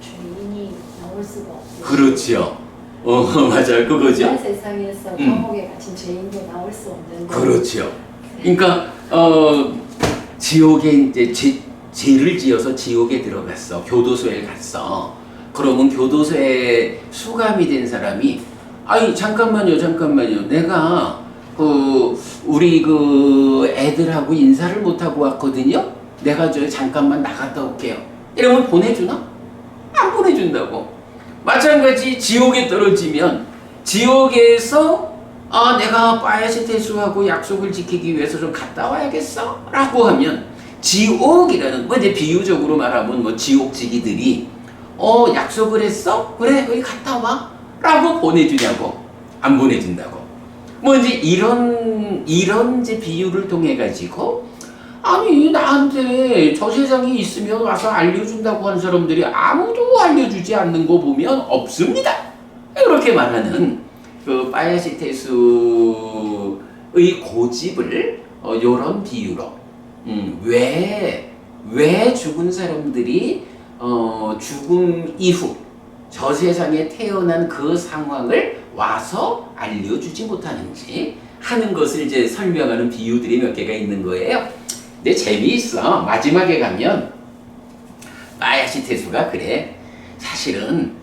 주인이 나올 수가 없어요. 그렇지요. 맞아요. 그거죠. 인간 세상에서 감옥에 갇힌 죄인도 나올 수 없는데 그렇지요. 그러니까 지옥에 이제 죄를 지어서 지옥에 들어갔어. 교도소에 갔어. 그러면 교도소에 수감이 된 사람이 아니 잠깐만요. 내가 우리 애들하고 인사를 못 하고 왔거든요. 내가 잠깐만 나갔다 올게요. 이러면 보내주나? 안 보내준다고. 마찬가지 지옥에 떨어지면 지옥에서 내가 빠야시 태수하고 약속을 지키기 위해서 좀 갔다 와야겠어 라고 하면 지옥이라는 이제 비유적으로 말하면 지옥지기들이 약속을 했어? 그래 여기 갔다 와 라고 보내주냐고. 안 보내준다고. 이제 이런 이제 비유를 통해 가지고 아니 나한테 저 세상에 있으면 와서 알려준다고 하는 사람들이 아무도 알려주지 않는 거 보면 없습니다. 이렇게 말하는 빠야시 태수의 고집을 이런 비유로 왜 죽은 사람들이 죽음 이후 저 세상에 태어난 그 상황을 와서 알려주지 못하는지 하는 것을 이제 설명하는 비유들이 몇 개가 있는 거예요. 근데 재미있어. 마지막에 가면 빠야시 태수가 그래. 사실은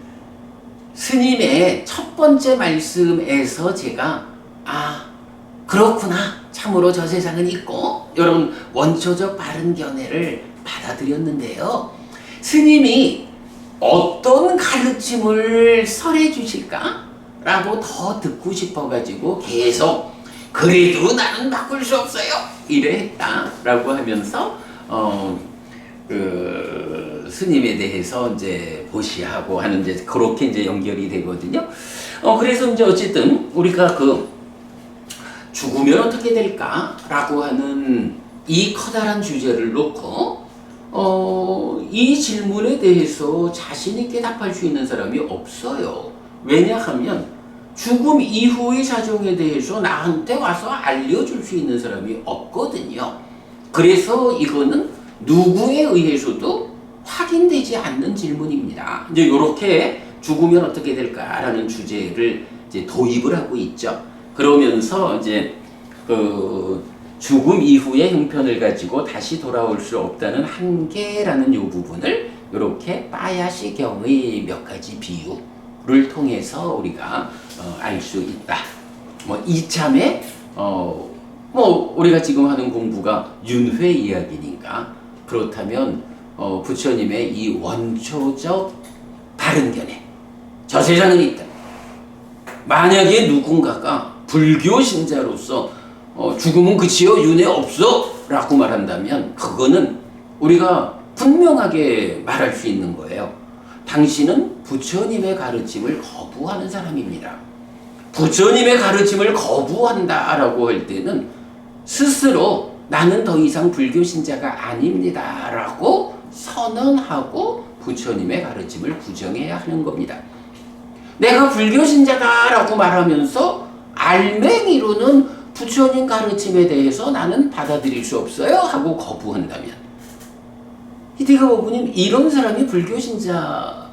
스님의 첫 번째 말씀에서 제가 그렇구나. 참으로 저 세상은 있고 이런 원초적 바른 견해를 받아들였는데요. 스님이 어떤 가르침을 설해 주실까? 라고 더 듣고 싶어가지고 계속 그래도 나는 바꿀 수 없어요. 이래 했다. 라고 하면서 스님에 대해서 이제 보시하고 하는 이제 그렇게 이제 연결이 되거든요. 그래서 이제 어쨌든 우리가 죽으면 어떻게 될까? 라고 하는 이 커다란 주제를 놓고 이 질문에 대해서 자신 있게 답할 수 있는 사람이 없어요. 왜냐하면 죽음 이후의 사정에 대해서 나한테 와서 알려줄 수 있는 사람이 없거든요. 그래서 이거는 누구에 의해서도 확인되지 않는 질문입니다. 이제 이렇게 죽으면 어떻게 될까라는 주제를 이제 도입을 하고 있죠. 그러면서 이제 죽음 이후의 형편을 가지고 다시 돌아올 수 없다는 한계라는 이 부분을 이렇게 빠야시경의 몇 가지 비유를 통해서 우리가 알 수 있다. 이참에 우리가 지금 하는 공부가 윤회 이야기니까 그렇다면 부처님의 이 원초적 바른 견해, 저 세상은 있다. 만약에 누군가가 불교 신자로서 죽음은 끝이요 윤회 없어 라고 말한다면 그거는 우리가 분명하게 말할 수 있는 거예요. 당신은 부처님의 가르침을 거부하는 사람입니다. 부처님의 가르침을 거부한다 라고 할 때는 스스로 나는 더 이상 불교 신자가 아닙니다 라고 선언하고 부처님의 가르침을 부정해야 하는 겁니다. 내가 불교 신자다 라고 말하면서 알맹이로는 부처님 가르침에 대해서 나는 받아들일 수 없어요 하고 거부한다면 히데가 오부님 이런 사람이 불교 신자가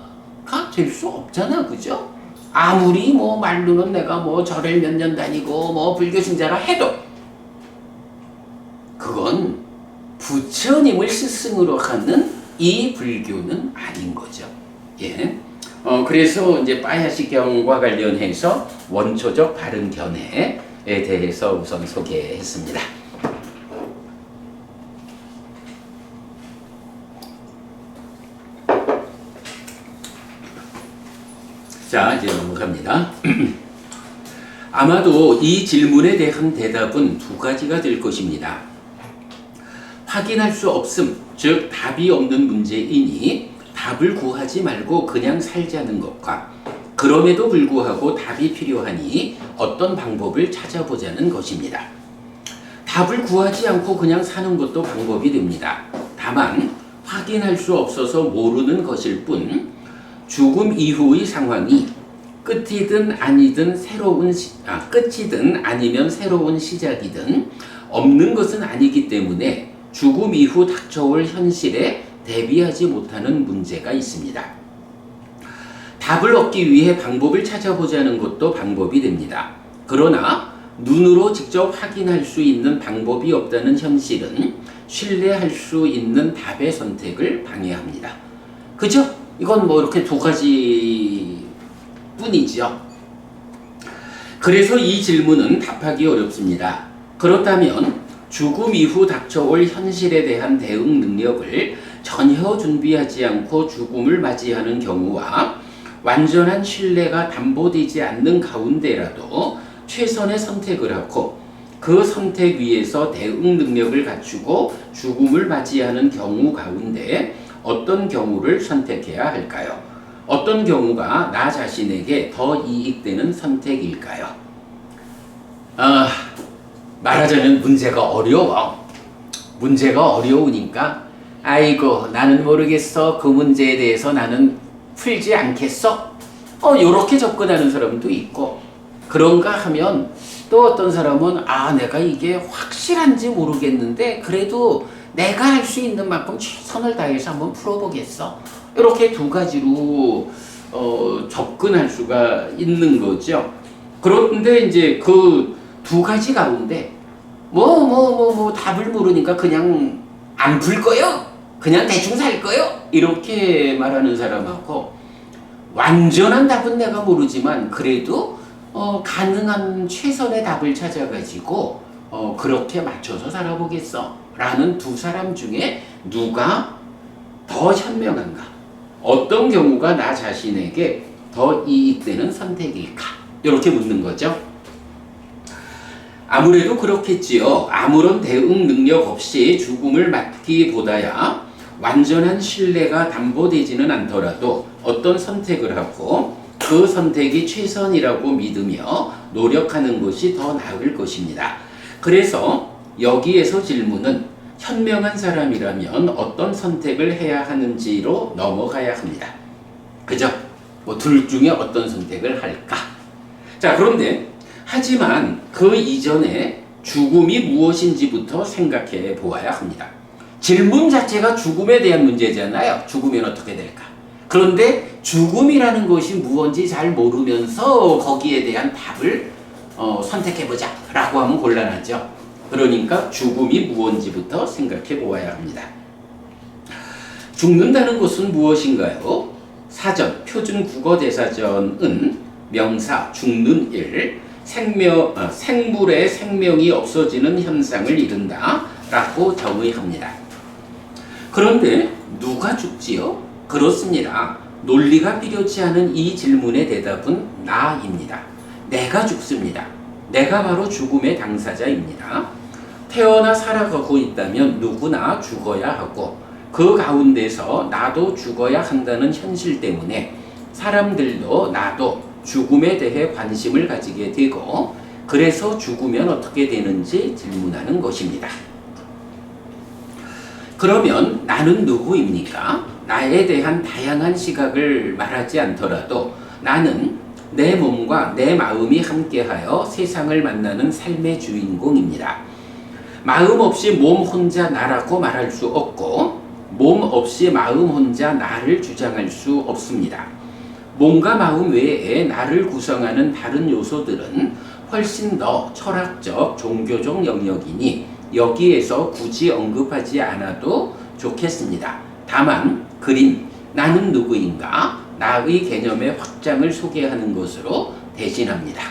될 수 없잖아. 그죠? 아무리 말로는 내가 절을 몇 년 다니고 불교 신자라 해도 그건 부처님을 스승으로 하는 이 불교는 아닌 거죠. 예. 그래서 이제 빠야시경과 관련해서 원초적 바른 견해에 대해서 우선 소개했습니다. 자, 이제 넘어갑니다. 아마도 이 질문에 대한 대답은 두 가지가 될 것입니다. 확인할 수 없음, 즉 답이 없는 문제이니 답을 구하지 말고 그냥 살자는 것과 그럼에도 불구하고 답이 필요하니 어떤 방법을 찾아보자는 것입니다. 답을 구하지 않고 그냥 사는 것도 방법이 됩니다. 다만 확인할 수 없어서 모르는 것일 뿐 죽음 이후의 상황이 끝이든 아니면 새로운 시작이든 없는 것은 아니기 때문에 죽음 이후 닥쳐올 현실에 대비하지 못하는 문제가 있습니다. 답을 얻기 위해 방법을 찾아보자는 것도 방법이 됩니다. 그러나 눈으로 직접 확인할 수 있는 방법이 없다는 현실은 신뢰할 수 있는 답의 선택을 방해합니다. 그죠? 이건 뭐 이렇게 두 가지 뿐이죠. 그래서 이 질문은 답하기 어렵습니다. 그렇다면 죽음 이후 닥쳐올 현실에 대한 대응 능력을 전혀 준비하지 않고 죽음을 맞이하는 경우와 완전한 신뢰가 담보되지 않는 가운데라도 최선의 선택을 하고 그 선택 위에서 대응 능력을 갖추고 죽음을 맞이하는 경우 가운데 어떤 경우를 선택해야 할까요? 어떤 경우가 나 자신에게 더 이익되는 선택일까요? 말하자면 문제가 어려워. 문제가 어려우니까 아이고 나는 모르겠어. 그 문제에 대해서 나는 풀지 않겠어. 요렇게 접근하는 사람도 있고 그런가 하면 또 어떤 사람은 내가 이게 확실한지 모르겠는데 그래도 내가 할 수 있는 만큼 최선을 다해서 한번 풀어보겠어. 이렇게 두 가지로 접근할 수가 있는 거죠. 그런데 이제 그 두 가지 가운데 답을 모르니까 그냥 안 풀 거요? 그냥 대충 살 거요? 이렇게 말하는 사람하고 완전한 답은 내가 모르지만 그래도 가능한 최선의 답을 찾아가지고 그렇게 맞춰서 살아보겠어 라는 두 사람 중에 누가 더 현명한가? 어떤 경우가 나 자신에게 더 이익되는 선택일까? 이렇게 묻는 거죠. 아무래도 그렇겠지요. 아무런 대응 능력 없이 죽음을 맞기보다야 완전한 신뢰가 담보되지는 않더라도 어떤 선택을 하고 그 선택이 최선이라고 믿으며 노력하는 것이 더 나을 것입니다. 그래서 여기에서 질문은 현명한 사람이라면 어떤 선택을 해야 하는지로 넘어가야 합니다. 그죠? 둘 중에 어떤 선택을 할까? 자, 그런데 하지만 그 이전에 죽음이 무엇인지부터 생각해 보아야 합니다. 질문 자체가 죽음에 대한 문제잖아요. 죽으면 어떻게 될까? 그런데 죽음이라는 것이 무엇인지 잘 모르면서 거기에 대한 답을 선택해보자 라고 하면 곤란하죠. 그러니까 죽음이 무엇인지부터 생각해 보아야 합니다. 죽는다는 것은 무엇인가요? 사전, 표준 국어 대사전은 명사, 죽는 일, 생물의 생명이 없어지는 현상을 이른다 라고 정의합니다. 그런데 누가 죽지요? 그렇습니다. 논리가 필요치 않은 이 질문의 대답은 나입니다. 내가 죽습니다. 내가 바로 죽음의 당사자입니다. 태어나 살아가고 있다면 누구나 죽어야 하고 그 가운데서 나도 죽어야 한다는 현실 때문에 사람들도 나도 죽음에 대해 관심을 가지게 되고 그래서 죽으면 어떻게 되는지 질문하는 것입니다. 그러면 나는 누구입니까? 나에 대한 다양한 시각을 말하지 않더라도 나는 내 몸과 내 마음이 함께하여 세상을 만나는 삶의 주인공입니다. 마음 없이 몸 혼자 나라고 말할 수 없고 몸 없이 마음 혼자 나를 주장할 수 없습니다. 몸과 마음 외에 나를 구성하는 다른 요소들은 훨씬 더 철학적, 종교적 영역이니 여기에서 굳이 언급하지 않아도 좋겠습니다. 다만 그림, 나는 누구인가, 나의 개념의 확장을 소개하는 것으로 대신합니다.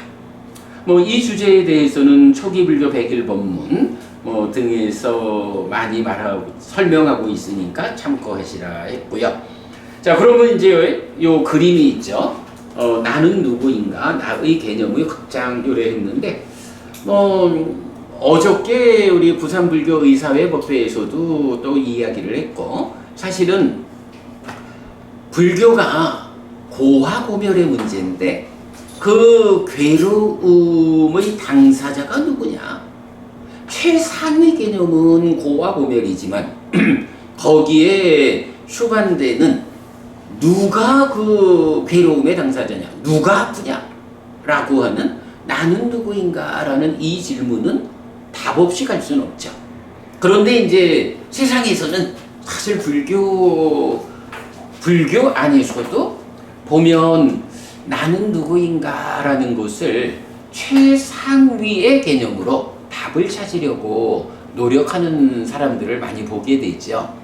이 주제에 대해서는 초기 불교 백일법문 등에서 많이 설명하고 있으니까 참고하시라 했고요. 자, 그러면 이제 요 그림이 있죠. 나는 누구인가, 나의 개념의 확장 요래했는데, 어저께 우리 부산불교 의사회 법회에서도 또 이야기를 했고, 사실은 불교가 고화고멸의 문제인데, 그 괴로움의 당사자가 누구냐? 최상의 개념은 고화고멸이지만, 거기에 수반되는 누가 그 괴로움의 당사자냐? 누가 아프냐? 라고 하는 나는 누구인가? 라는 이 질문은 답 없이 갈 수는 없죠. 그런데 이제 세상에서는 사실 불교 안에서도 보면 나는 누구인가? 라는 것을 최상위의 개념으로 답을 찾으려고 노력하는 사람들을 많이 보게 되죠.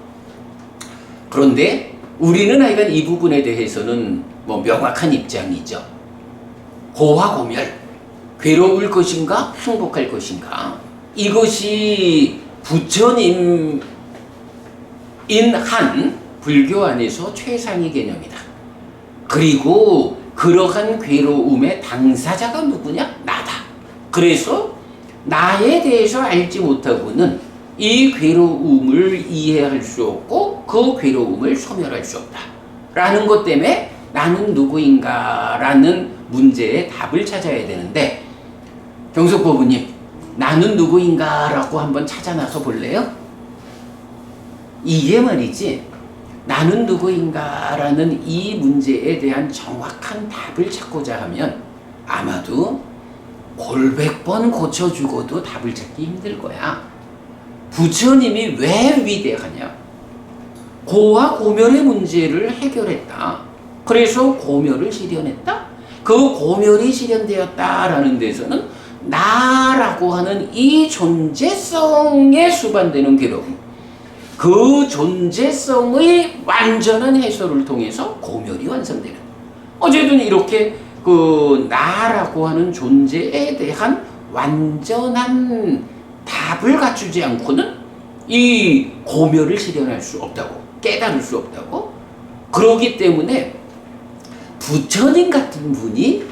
그런데 우리는 하여간 이 부분에 대해서는 뭐 명확한 입장이죠. 고화고멸, 괴로울 것인가 행복할 것인가, 이것이 부처님인 한 불교 안에서 최상위 개념이다. 그리고 그러한 괴로움의 당사자가 누구냐? 나다. 그래서 나에 대해서 알지 못하고는 이 괴로움을 이해할 수 없고 그 괴로움을 소멸할 수 없다 라는 것 때문에 나는 누구인가 라는 문제에 답을 찾아야 되는데, 경석법부님, 나는 누구인가 라고 한번 찾아 나서 볼래요? 이게 말이지, 나는 누구인가 라는 이 문제에 대한 정확한 답을 찾고자 하면 아마도 골백 번 고쳐 죽어도 답을 찾기 힘들 거야. 부처님이 왜 위대하냐? 고와 고멸의 문제를 해결했다. 그래서 고멸을 실현했다. 그 고멸이 실현되었다라는 데서는 나라고 하는 이 존재성에 수반되는 괴로움, 그 존재성의 완전한 해소를 통해서 고멸이 완성되는, 어쨌든 이렇게 그 나라고 하는 존재에 대한 완전한 답을 갖추지 않고는 이 고멸을 실현할 수 없다고, 깨달을 수 없다고. 그러기 때문에 부처님 같은 분이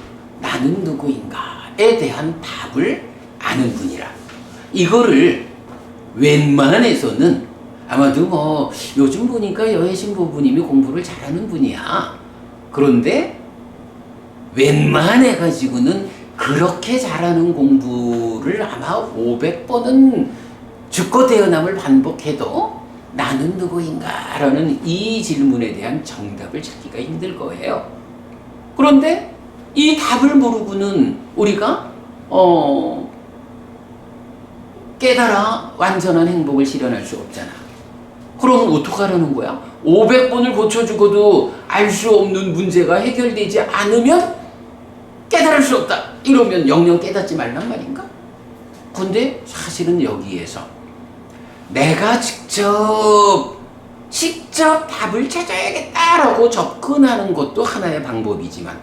나는 누구인가에 대한 답을 아는 분이라. 이거를 웬만해서는 아마도 뭐 요즘 보니까 여해신보부님이 공부를 잘하는 분이야. 그런데 웬만해가지고는 그렇게 잘하는 공부를 아마 500번은 죽고 태어남을 반복해도 나는 누구인가 라는 이 질문에 대한 정답을 찾기가 힘들 거예요. 그런데 이 답을 모르고는 우리가 깨달아 완전한 행복을 실현할 수 없잖아. 그러면 어떡하라는 거야? 500번을 고쳐 죽어도 알 수 없는 문제가 해결되지 않으면 깨달을 수 없다. 이러면 영영 깨닫지 말란 말인가? 근데 사실은 여기에서 내가 직접 답을 찾아야겠다라고 접근하는 것도 하나의 방법이지만,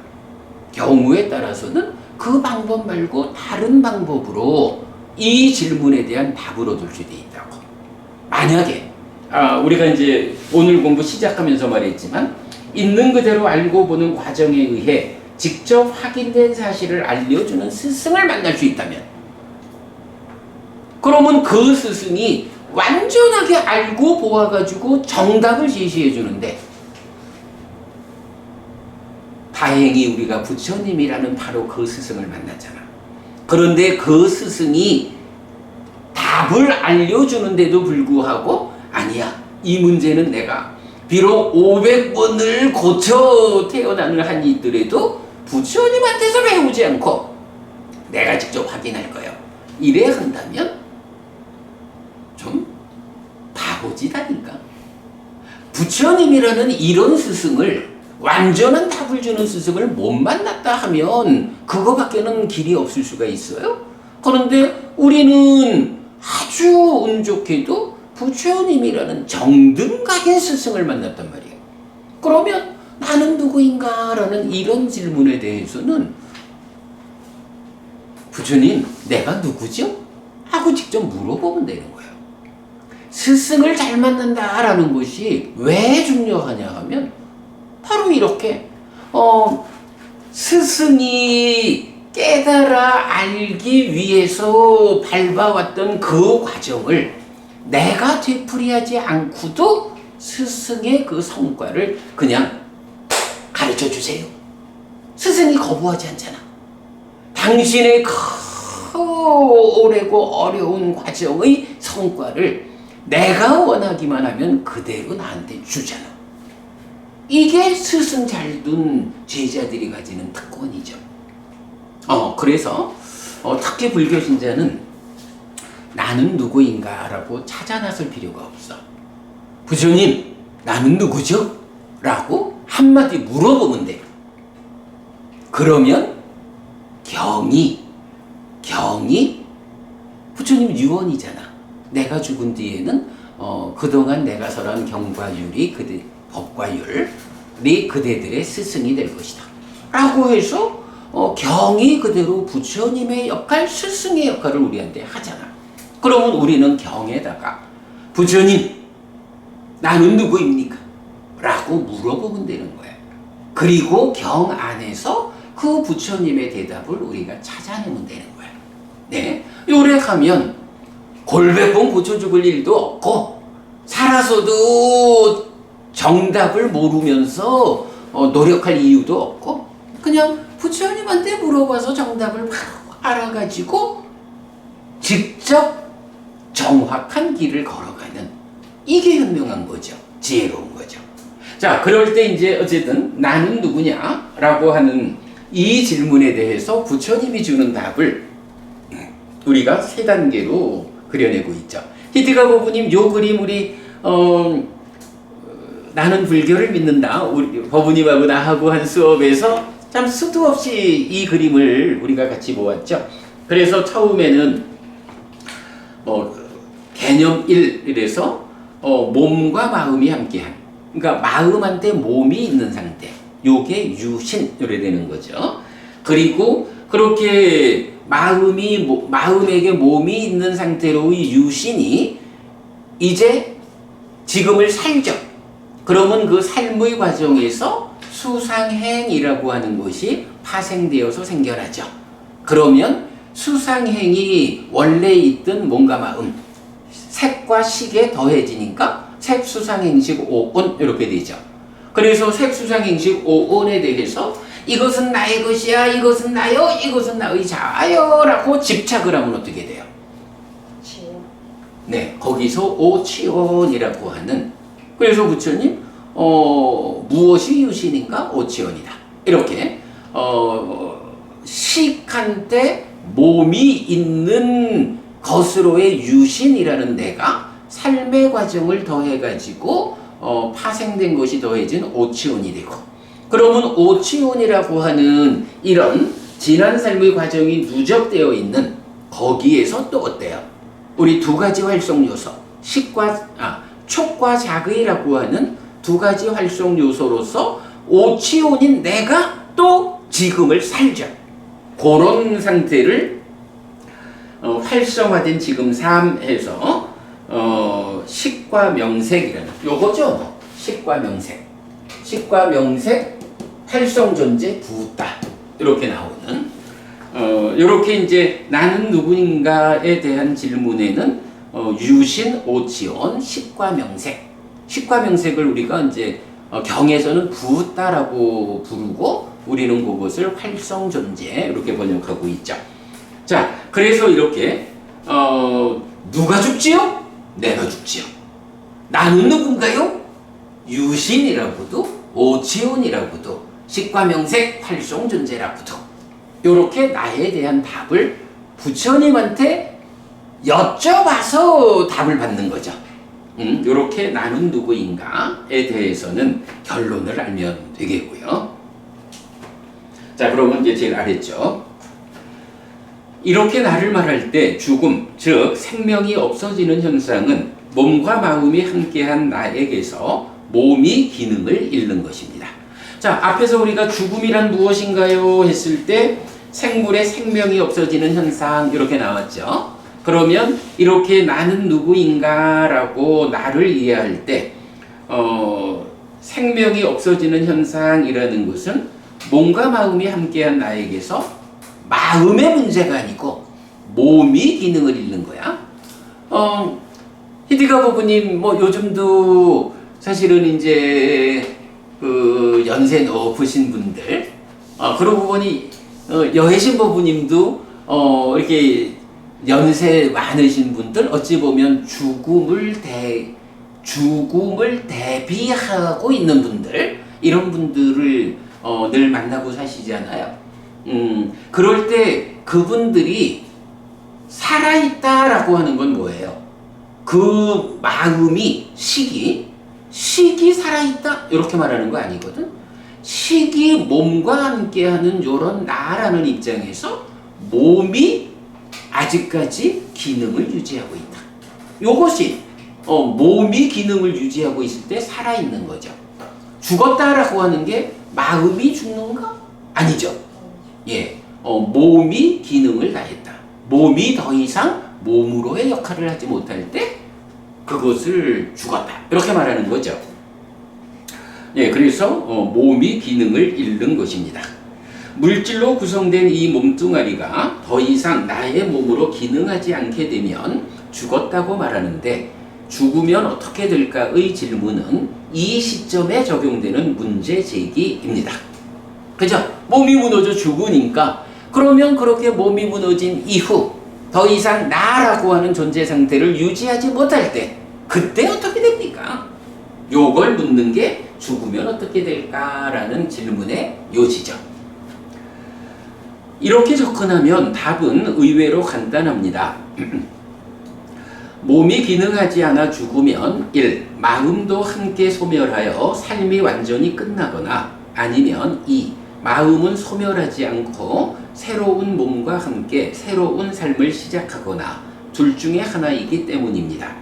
경우에 따라서는 그 방법 말고 다른 방법으로 이 질문에 대한 답을 얻을 수도 있다고. 만약에 우리가 이제 오늘 공부 시작하면서 말했지만, 있는 그대로 알고 보는 과정에 의해 직접 확인된 사실을 알려주는 스승을 만날 수 있다면, 그러면 그 스승이 완전하게 알고 보아가지고 정답을 제시해 주는데, 다행히 우리가 부처님이라는 바로 그 스승을 만났잖아. 그런데 그 스승이 답을 알려주는데도 불구하고, 아니야, 이 문제는 내가 비록 500번을 고쳐 태어나는 한이 있더라도 부처님한테서 배우지 않고 내가 직접 확인할 거예요. 이래 한다면 좀 바보짓 아닌가? 부처님이라는 이런 스승을, 완전한 답을 주는 스승을 못 만났다 하면 그거밖에는 길이 없을 수가 있어요? 그런데 우리는 아주 운 좋게도 부처님이라는 정등각인 스승을 만났단 말이에요. 그러면 나는 누구인가? 라는 이런 질문에 대해서는 부처님, 내가 누구죠? 하고 직접 물어보면 되는 거예요. 스승을 잘 만난다라는 것이 왜 중요하냐 하면 바로 이렇게 스승이 깨달아 알기 위해서 밟아왔던 그 과정을 내가 되풀이하지 않고도 스승의 그 성과를 그냥 가르쳐 주세요. 스승이 거부하지 않잖아. 당신의 오래고 어려운 과정의 성과를 내가 원하기만 하면 그대로 나한테 주잖아. 이게 스승 잘 둔 제자들이 가지는 특권이죠. 그래서 특히 불교 신자는 나는 누구인가 라고 찾아 나설 필요가 없어. 부처님, 나는 누구죠? 라고 한마디 물어보면 돼. 그러면 경이 경이 부처님 유언이잖아. 내가 죽은 뒤에는 그동안 내가 설한 경과 율이 법과 율이 그대들의 스승이 될 것이다 라고 해서 경이 그대로 부처님의 역할, 스승의 역할을 우리한테 하잖아. 그러면 우리는 경에다가 부처님 나는 누구입니까? 라고 물어보면 되는 거야. 그리고 경 안에서 그 부처님의 대답을 우리가 찾아내면 되는 거야. 네, 요래 가면 골백번 고쳐 죽을 일도 없고 살아서도 정답을 모르면서 노력할 이유도 없고 그냥 부처님한테 물어봐서 정답을 바로 알아가지고 직접 정확한 길을 걸어가는 이게 현명한 거죠. 지혜로운 거죠. 자, 그럴 때 이제 어쨌든 나는 누구냐라고 하는 이 질문에 대해서 부처님이 주는 답을 우리가 세 단계로 그려내고 있죠. 히티가 법부님 요 그림 우리 나는 불교를 믿는다. 우리 법부님하고 나하고 한 수업에서 참 수도 없이 이 그림을 우리가 같이 보았죠. 그래서 처음에는 개념 1에서 몸과 마음이 함께한, 그러니까 마음한테 몸이 있는 상태, 요게 유신 이래 되는 거죠. 그리고 그렇게 마음에게 몸이 있는 상태로의 유신이 이제 지금을 살죠. 그러면 그 삶의 과정에서 수상행이라고 하는 것이 파생되어서 생겨나죠. 그러면 수상행이 원래 있던 몸과 마음, 색과 식에 더해지니까 색수상행식 오온 이렇게 되죠. 그래서 색수상행식 오온에 대해서 이것은 나의 것이야, 이것은 나요, 이것은 나의 자아요 라고 집착을 하면 어떻게 돼요? 치유. 네, 거기서 오치온이라고 하는, 그래서 부처님 무엇이 유신인가? 오치온이다 이렇게 식한테 몸이 있는 것으로의 유신이라는 내가 삶의 과정을 더해가지고 파생된 것이 더해진 오치온이 되고, 그러면 오치온이라고 하는 이런 지난 삶의 과정이 누적되어 있는 거기에서 또 어때요? 우리 두 가지 활성 요소, 촉과 자의라고 하는 두 가지 활성 요소로서 오치온인 내가 또 지금을 살죠. 그런 상태를 활성화된 지금 삶에서 식과 명색이라는 요거죠. 식과 명색 활성 존재 부다 이렇게 나오는 이렇게 이제 나는 누구인가에 대한 질문에는 유신, 오치온, 식과 명색을 우리가 이제 경에서는 부다라고 부르고 우리는 그것을 활성 존재 이렇게 번역하고 있죠. 자, 그래서 이렇게 누가 죽지요? 내가 죽지요. 나는 누군가요? 유신이라고도 오치온이라고도 식과 명색 활성 존재라고도 이렇게 나에 대한 답을 부처님한테 여쭤봐서 답을 받는 거죠. 이렇게 나는 누구인가에 대해서는 결론을 알면 되겠고요. 자, 그러면 이제 제일 아래죠. 이렇게 나를 말할 때 죽음, 즉 생명이 없어지는 현상은 몸과 마음이 함께한 나에게서 몸이 기능을 잃는 것입니다. 자, 앞에서 우리가 죽음이란 무엇인가요? 했을 때 생물의 생명이 없어지는 현상 이렇게 나왔죠. 그러면 이렇게 나는 누구인가 라고 나를 이해할 때 생명이 없어지는 현상이라는 것은 몸과 마음이 함께한 나에게서 마음의 문제가 아니고 몸이 기능을 잃는 거야. 히디가 부부님 뭐 요즘도 사실은 이제 그 연세 높으신 분들 그러고 보니 여혜신 부부님도 이렇게 연세 많으신 분들 어찌 보면 죽음을 대비하고 있는 분들 이런 분들을 늘 만나고 사시잖아요. 그럴 때 그분들이 살아있다라고 하는 건 뭐예요? 그 마음이 식이 살아있다 이렇게 말하는 거 아니거든. 식이 몸과 함께하는 요런 나라는 입장에서 몸이 아직까지 기능을 유지하고 있다. 요것이 몸이 기능을 유지하고 있을 때 살아있는 거죠. 죽었다라고 하는 게 마음이 죽는가? 아니죠. 예, 몸이 기능을 다했다. 몸이 더 이상 몸으로의 역할을 하지 못할 때 그것을 죽었다. 이렇게 말하는 거죠. 예, 그래서 몸이 기능을 잃는 것입니다. 물질로 구성된 이 몸뚱아리가 더 이상 나의 몸으로 기능하지 않게 되면 죽었다고 말하는데 죽으면 어떻게 될까의 질문은 이 시점에 적용되는 문제 제기입니다. 그죠? 몸이 무너져 죽으니까 그러면 그렇게 몸이 무너진 이후 더 이상 나라고 하는 존재 상태를 유지하지 못할 때 그때 어떻게 됩니까? 요걸 묻는 게 죽으면 어떻게 될까라는 질문의 요지죠. 이렇게 접근하면 답은 의외로 간단합니다. 몸이 기능하지 않아 죽으면 1. 마음도 함께 소멸하여 삶이 완전히 끝나거나 아니면 2. 마음은 소멸하지 않고 새로운 몸과 함께 새로운 삶을 시작하거나 둘 중에 하나이기 때문입니다.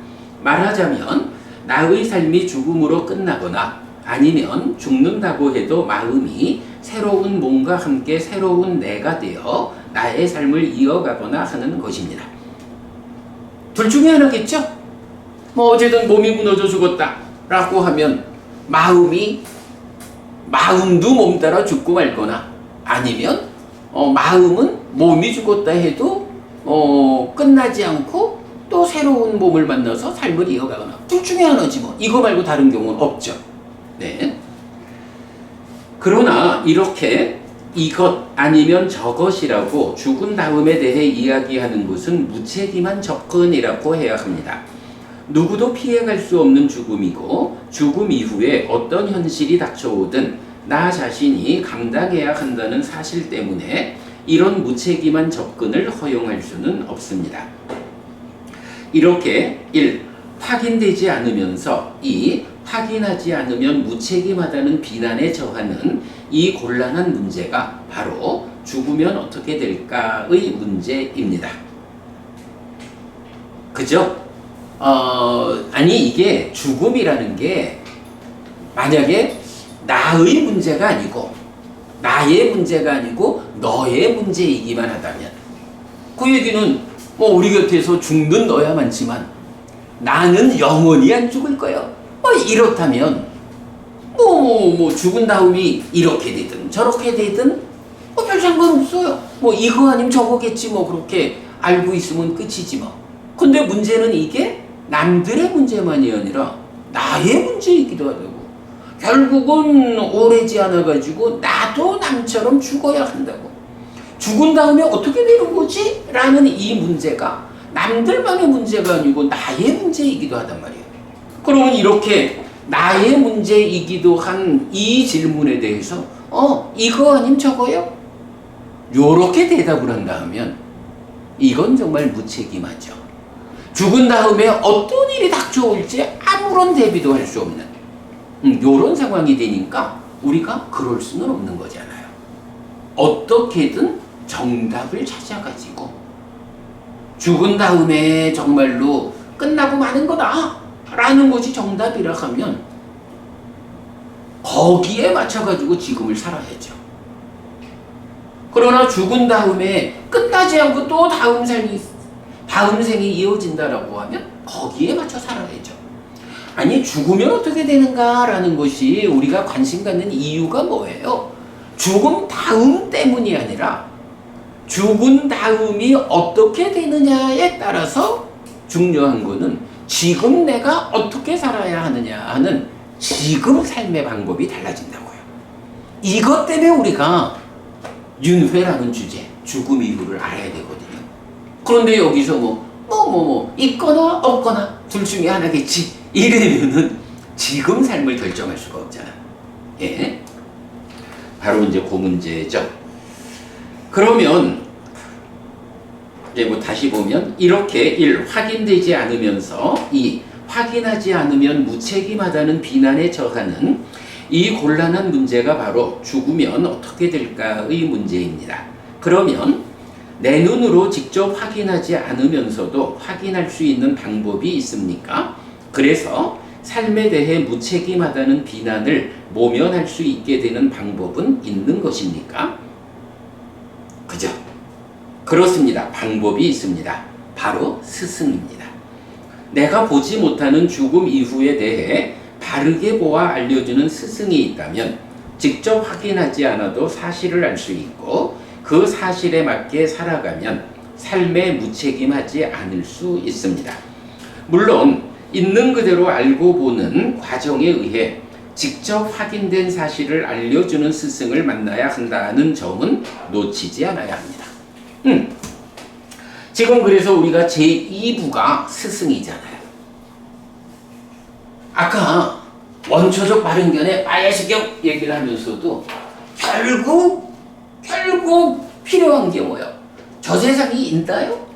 말하자면 나의 삶이 죽음으로 끝나거나 아니면 죽는다고 해도 마음이 새로운 몸과 함께 새로운 내가 되어 나의 삶을 이어가거나 하는 것입니다. 둘 중에 하나겠죠? 어쨌든 몸이 무너져 죽었다 라고 하면 마음도 몸 따라 죽고 말거나 아니면 마음은 몸이 죽었다 해도 끝나지 않고 또 새로운 몸을 만나서 삶을 이어가거나 둘 중에 하나지 뭐. 이거 말고 다른 경우는 없죠. 네. 그러나 이렇게 이것 아니면 저것이라고 죽은 다음에 대해 이야기하는 것은 무책임한 접근이라고 해야 합니다. 누구도 피해갈 수 없는 죽음이고 죽음 이후에 어떤 현실이 닥쳐오든 나 자신이 감당해야 한다는 사실 때문에 이런 무책임한 접근을 허용할 수는 없습니다. 이렇게 1. 확인되지 않으면서 2. 확인하지 않으면 무책임하다는 비난에 처하는 이 곤란한 문제가 바로 죽으면 어떻게 될까의 문제입니다. 그죠? 아니 이게 죽음이라는 게 만약에 나의 문제가 아니고 나의 문제가 아니고 너의 문제이기만 하다면 그 얘기는 우리 곁에서 죽는 너야 많지만 나는 영원히 안 죽을 거야. 이렇다면 죽은 다음이 이렇게 되든 저렇게 되든 별 상관없어요. 이거 아니면 저거겠지 그렇게 알고 있으면 끝이지 뭐. 근데 문제는 이게 남들의 문제만이 아니라 나의 문제이기도 하다고. 결국은 오래지 않아가지고 나도 남처럼 죽어야 한다고. 죽은 다음에 어떻게 되는 거지? 라는 이 문제가 남들만의 문제가 아니고 나의 문제이기도 하단 말이에요. 그러면 이렇게 나의 문제이기도 한 이 질문에 대해서 이거 아님 저거요? 요렇게 대답을 한다 하면 이건 정말 무책임하죠. 죽은 다음에 어떤 일이 닥쳐올지 아무런 대비도 할 수 없는 요런 상황이 되니까 우리가 그럴 수는 없는 거잖아요. 어떻게든 정답을 찾아가지고 죽은 다음에 정말로 끝나고 마는 거다 라는 것이 정답이라 하면 거기에 맞춰가지고 지금을 살아야죠. 그러나 죽은 다음에 끝나지 않고 또 다음 생이 이어진다라고 하면 거기에 맞춰 살아야죠. 아니 죽으면 어떻게 되는가라는 것이 우리가 관심 갖는 이유가 뭐예요? 죽음 다음 때문이 아니라 죽은 다음이 어떻게 되느냐에 따라서 중요한 거는 지금 내가 어떻게 살아야 하느냐 하는 지금 삶의 방법이 달라진다고요. 이것 때문에 우리가 윤회라는 주제, 죽음 이후를 알아야 되거든요. 그런데 여기서 있거나 없거나 둘 중에 하나겠지 이러면은 지금 삶을 결정할 수가 없잖아. 예, 바로 이제 그 문제죠. 그러면 이제 다시 보면 이렇게 1. 확인되지 않으면서 2. 확인하지 않으면 무책임하다는 비난에 처하는 이 곤란한 문제가 바로 죽으면 어떻게 될까의 문제입니다. 그러면 내 눈으로 직접 확인하지 않으면서도 확인할 수 있는 방법이 있습니까? 그래서 삶에 대해 무책임하다는 비난을 모면할 수 있게 되는 방법은 있는 것입니까? 그죠? 그렇습니다. 방법이 있습니다. 바로 스승입니다. 내가 보지 못하는 죽음 이후에 대해 바르게 보아 알려주는 스승이 있다면 직접 확인하지 않아도 사실을 알 수 있고 그 사실에 맞게 살아가면 삶에 무책임하지 않을 수 있습니다. 물론 있는 그대로 알고 보는 과정에 의해 직접 확인된 사실을 알려주는 스승을 만나야 한다는 점은 놓치지 않아야 합니다. 지금 그래서 우리가 제2부가 스승이잖아요. 아까 원초적 발현견의 마야시경 얘기를 하면서도 결국 필요한 게 뭐예요? 저 세상이 있나요?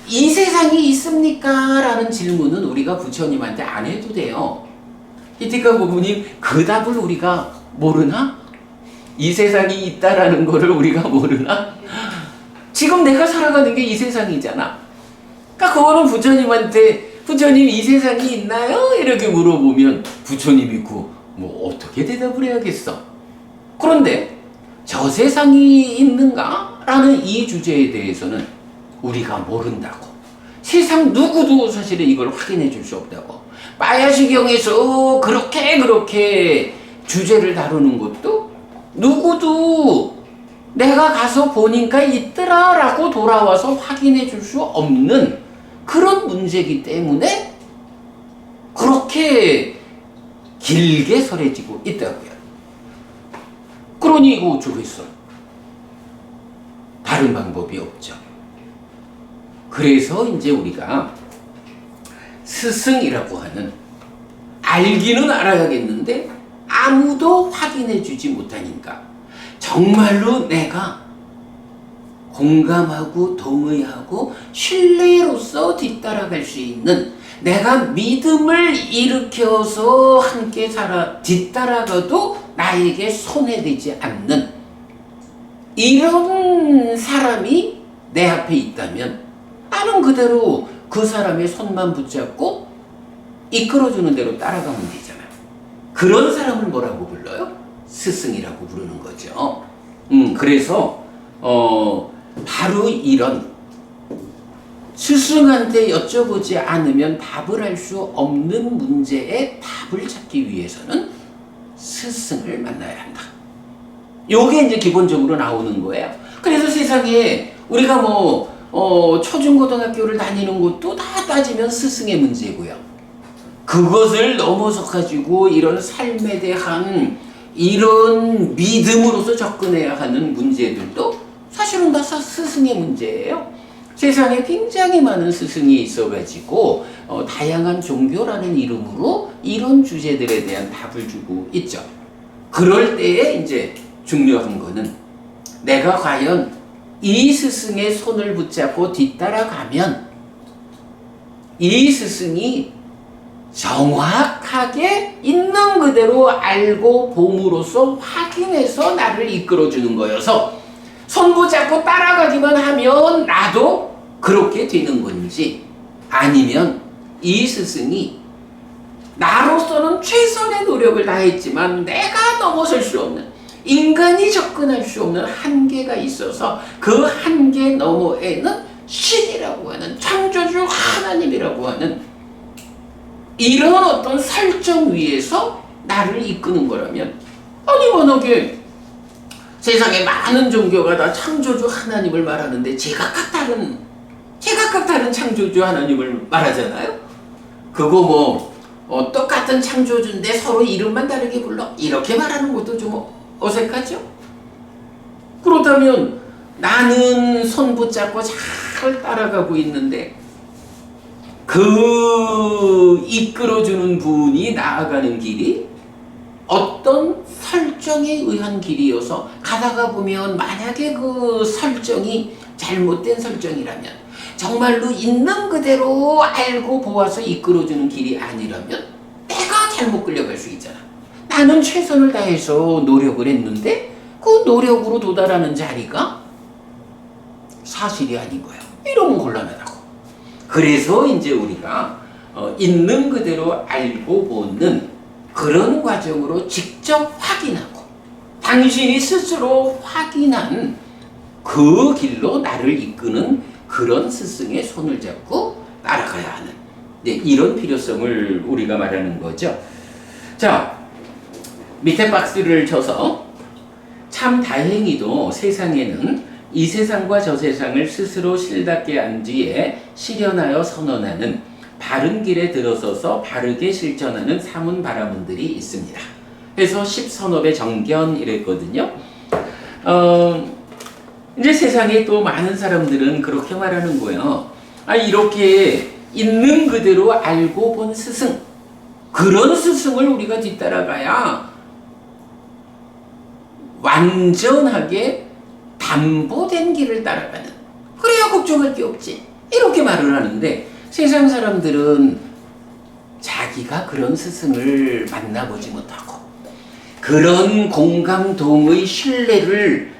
이 세상이 있습니까? 라는 질문은 우리가 부처님한테 안 해도 돼요. 히티카 부부님, 그 답을 우리가 모르나? 이 세상이 있다라는 거를 우리가 모르나? 지금 내가 살아가는 게 이 세상이잖아. 그러니까 그거는 부처님한테 부처님 이 세상이 있나요? 이렇게 물어보면 부처님이 뭐 어떻게 대답을 해야겠어? 그런데 저 세상이 있는가? 라는 이 주제에 대해서는 우리가 모른다고. 세상 누구도 사실은 이걸 확인해 줄 수 없다고. 마야시경에서 그렇게 주제를 다루는 것도 누구도 내가 가서 보니까 있더라 라고 돌아와서 확인해 줄 수 없는 그런 문제이기 때문에 그렇게 길게 설해지고 있다고요. 그러니 이거 어쩌겠어. 다른 방법이 없죠. 그래서 이제 우리가 스승이라고 하는 알기는 알아야겠는데 아무도 확인해 주지 못하니까 정말로 내가 공감하고 동의하고 신뢰로서 뒤따라갈 수 있는 내가 믿음을 일으켜서 함께 뒤따라가도 나에게 손해되지 않는 이런 사람이 내 앞에 있다면 나는 그대로 그 사람의 손만 붙잡고 이끌어주는 대로 따라가면 되잖아요. 그런 사람을 뭐라고 불러요? 스승이라고 부르는 거죠. 그래서 바로 이런 스승한테 여쭤보지 않으면 답을 할 수 없는 문제에 답을 찾기 위해서는 스승을 만나야 한다. 요게 이제 기본적으로 나오는 거예요. 그래서 세상에 우리가 초중고등학교를 다니는 것도 다 따지면 스승의 문제고요. 그것을 넘어서 가지고 이런 삶에 대한 이런 믿음으로서 접근해야 하는 문제들도 사실은 다 스승의 문제예요. 세상에 굉장히 많은 스승이 있어가지고 다양한 종교라는 이름으로 이런 주제들에 대한 답을 주고 있죠. 그럴 때에 이제 중요한 거는 내가 과연 이 스승의 손을 붙잡고 뒤따라가면 이 스승이 정확하게 있는 그대로 알고 봄으로써 확인해서 나를 이끌어주는 거여서 손 붙잡고 따라가기만 하면 나도 그렇게 되는 건지 아니면 이 스승이 나로서는 최선의 노력을 다했지만 내가 넘어설 수 없는 인간이 접근할 수 없는 한계가 있어서 그 한계 너머에는 신이라고 하는 창조주 하나님이라고 하는 이런 어떤 설정 위에서 나를 이끄는 거라면 아니 만약에 세상에 많은 종교가 다 창조주 하나님을 말하는데 제각각 다른 창조주 하나님을 말하잖아요. 그거 똑같은 창조주인데 서로 이름만 다르게 불러 이렇게 말하는 것도 좀 어색하죠? 그렇다면 나는 손 붙잡고 잘 따라가고 있는데 그 이끌어주는 분이 나아가는 길이 어떤 설정에 의한 길이어서 가다가 보면 만약에 그 설정이 잘못된 설정이라면 정말로 있는 그대로 알고 보아서 이끌어주는 길이 아니라면 내가 잘못 끌려갈 수 있잖아. 나는 최선을 다해서 노력을 했는데 그 노력으로 도달하는 자리가 사실이 아닌 거예요. 이러면 곤란하다고. 그래서 이제 우리가 있는 그대로 알고 보는 그런 과정으로 직접 확인하고 당신이 스스로 확인한 그 길로 나를 이끄는 그런 스승의 손을 잡고 따라가야 하는 이런 필요성을 우리가 말하는 거죠. 자, 밑에 박스를 쳐서 참 다행히도 세상에는 이 세상과 저 세상을 스스로 실답게 안 뒤에 실현하여 선언하는 바른 길에 들어서서 바르게 실천하는 사문 바라문들이 있습니다. 그래서 십선업의 정견 이랬거든요. 이제 세상에 또 많은 사람들은 그렇게 말하는 거예요. 이렇게 있는 그대로 알고 본 스승, 그런 스승을 우리가 뒤따라가야 완전하게 담보된 길을 따라가는, 그래야 걱정할 게 없지, 이렇게 말을 하는데 세상 사람들은 자기가 그런 스승을 만나보지 못하고 그런 공감동의 신뢰를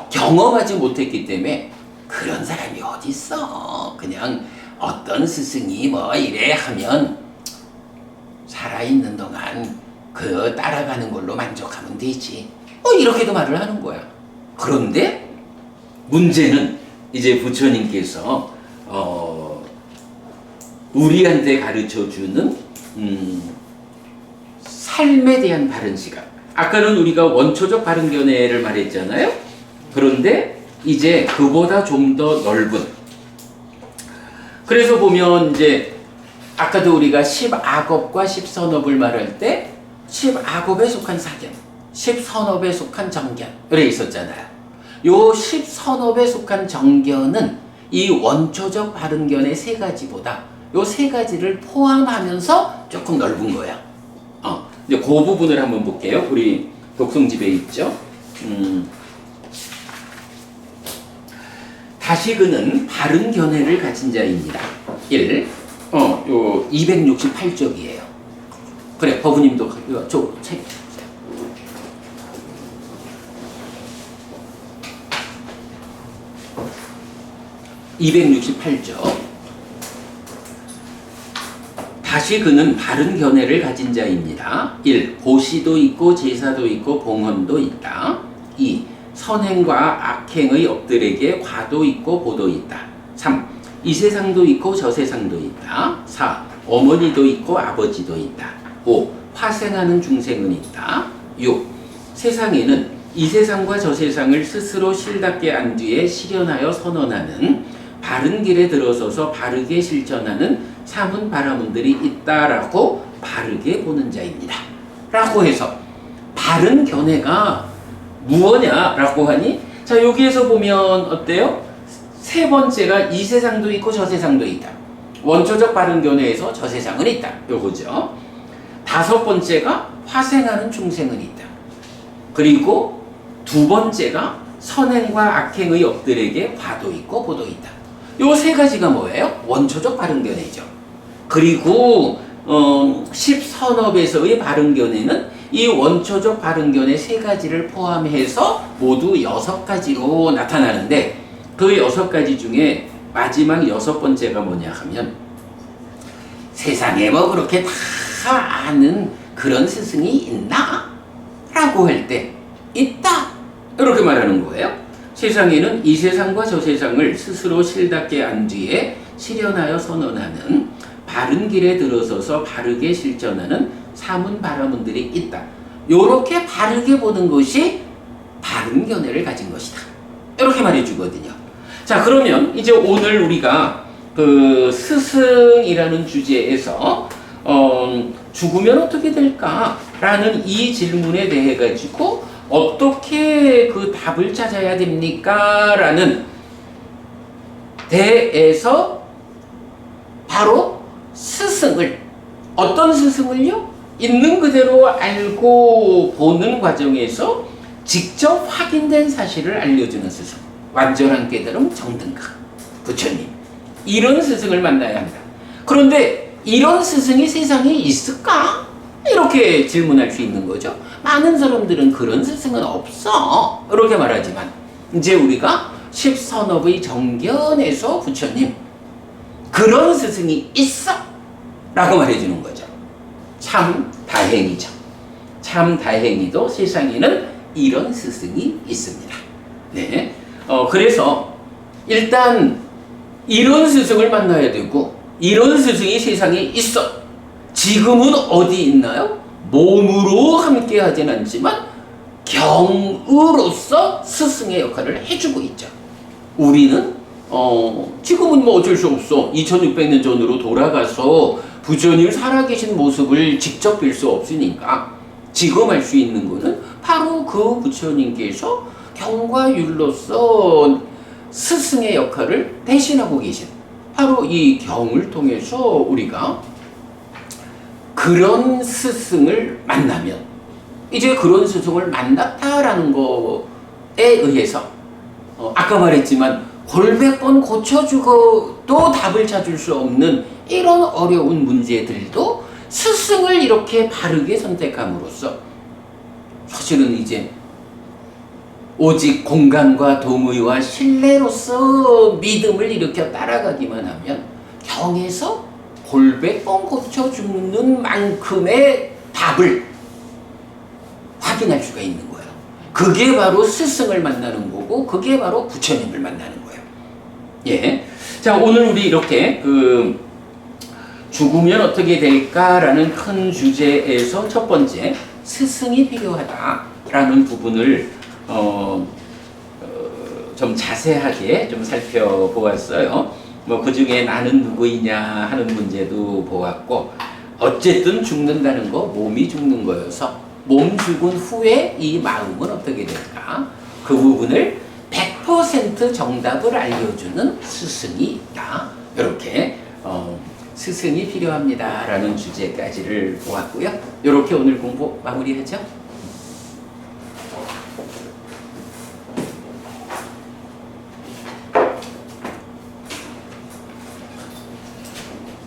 경험하지 못했기 때문에 그런 사람이 어디 있어, 그냥 어떤 스승이 뭐 이래 하면 살아있는 동안 그 따라가는 걸로 만족하면 되지, 이렇게도 말을 하는 거야. 그런데 문제는 이제 부처님께서 우리한테 가르쳐주는 삶에 대한 바른 시각. 아까는 우리가 원초적 바른 견해를 말했잖아요. 그런데 이제 그보다 좀 더 넓은, 그래서 보면 이제 아까도 우리가 10악업과 10선업을 말할 때 10악업에 속한 사견, 10선업에 속한 정견 이래 있었잖아요. 요 10선업에 속한 정견은 이 원초적 바른견의 세 가지보다 요 세 가지를 포함하면서 조금 넓은 거야. 이제 그 부분을 한번 볼게요. 우리 독송집에 있죠. 다시그는 바른 견해를 가진 자입니다. 1. 요 268쪽이에요. 그래, 법우님도 저 책. 268쪽. 다시 그는 바른 견해를 가진 자입니다. 1. 보시도 있고 제사도 있고 봉헌도 있다. 2. 선행과 악행의 업들에게 과도 있고 보도 있다. 3. 이 세상도 있고 저 세상도 있다. 4. 어머니도 있고 아버지도 있다. 5. 화생하는 중생은 있다. 6. 세상에는 이 세상과 저 세상을 스스로 실답게 안 뒤에 실현하여 선언하는 바른 길에 들어서서 바르게 실천하는 사문 바라문들이 있다라고 바르게 보는 자입니다. 라고 해서 바른 견해가 무엇냐라고 하니, 자 여기에서 보면 어때요? 세 번째가 이 세상도 있고 저 세상도 있다. 원초적 바른 견해에서 저 세상은 있다. 요거죠. 다섯 번째가 화생하는 중생은 있다. 그리고 두 번째가 선행과 악행의 업들에게 과도 있고 보도 있다. 요 세 가지가 뭐예요? 원초적 바른 견해죠. 그리고 10선업에서의 바른 견해는 이 원초적 바른 견해 세 가지를 포함해서 모두 6가지로 나타나는데, 그 6가지 중에 마지막 6번째가 뭐냐 하면, 세상에 뭐 그렇게 다 아는 그런 스승이 있나? 라고 할 때 있다! 이렇게 말하는 거예요. 세상에는 이 세상과 저 세상을 스스로 실답게 안 뒤에 실현하여 선언하는 바른 길에 들어서서 바르게 실천하는 사문 바라문들이 있다. 요렇게 바르게 보는 것이 바른 견해를 가진 것이다. 이렇게 말해주거든요. 자, 그러면 이제 오늘 우리가 그 스승이라는 주제에서 죽으면 어떻게 될까라는 이 질문에 대해 가지고 어떻게 그 답을 찾아야 됩니까? 라는 데에서 바로 스승을, 어떤 스승을요? 있는 그대로 알고 보는 과정에서 직접 확인된 사실을 알려주는 스승, 완전한 깨달음 정등가 부처님, 이런 스승을 만나야 합니다. 그런데 이런 스승이 세상에 있을까? 이렇게 질문할 수 있는 거죠. 많은 사람들은 그런 스승은 없어 이렇게 말하지만 이제 우리가 십선업의 정견에서 부처님 그런 스승이 있어 라고 말해주는 거죠. 참 다행이죠. 참 다행히도 세상에는 이런 스승이 있습니다. 네. 그래서 일단 이런 스승을 만나야 되고 이런 스승이 세상에 있어. 지금은 어디 있나요? 몸으로 함께 하진 않지만 경으로서 스승의 역할을 해주고 있죠. 우리는 지금은 뭐 어쩔 수 없어. 2600년 전으로 돌아가서 부처님 살아계신 모습을 직접 뵐 수 없으니까 지금 할 수 있는 거는 바로 그 부처님께서 경과 율로서 스승의 역할을 대신하고 계신 바로 이 경을 통해서 우리가 그런 스승을 만나면 이제 그런 스승을 만났다라는 거에 의해서 아까 말했지만 골백번 고쳐주고도 답을 찾을 수 없는 이런 어려운 문제들도 스승을 이렇게 바르게 선택함으로써 사실은 이제 오직 공감과 동의와 신뢰로서 믿음을 일으켜 따라가기만 하면 경에서 골백번 고쳐 죽는 만큼의 답을 확인할 수가 있는 거예요. 그게 바로 스승을 만나는 거고 그게 바로 부처님을 만나는 거예요. 예. 자, 오늘 우리 이렇게 죽으면 어떻게 될까라는 큰 주제에서 첫 번째 스승이 필요하다라는 부분을 좀 자세하게 좀 살펴보았어요. 뭐 그 중에 나는 누구이냐 하는 문제도 보았고 어쨌든 죽는다는 거 몸이 죽는 거여서 몸 죽은 후에 이 마음은 어떻게 될까? 그 부분을 100% 정답을 알려주는 스승이 있다. 이렇게 스승이 필요합니다라는 주제까지를 보았고요. 이렇게 오늘 공부 마무리하죠.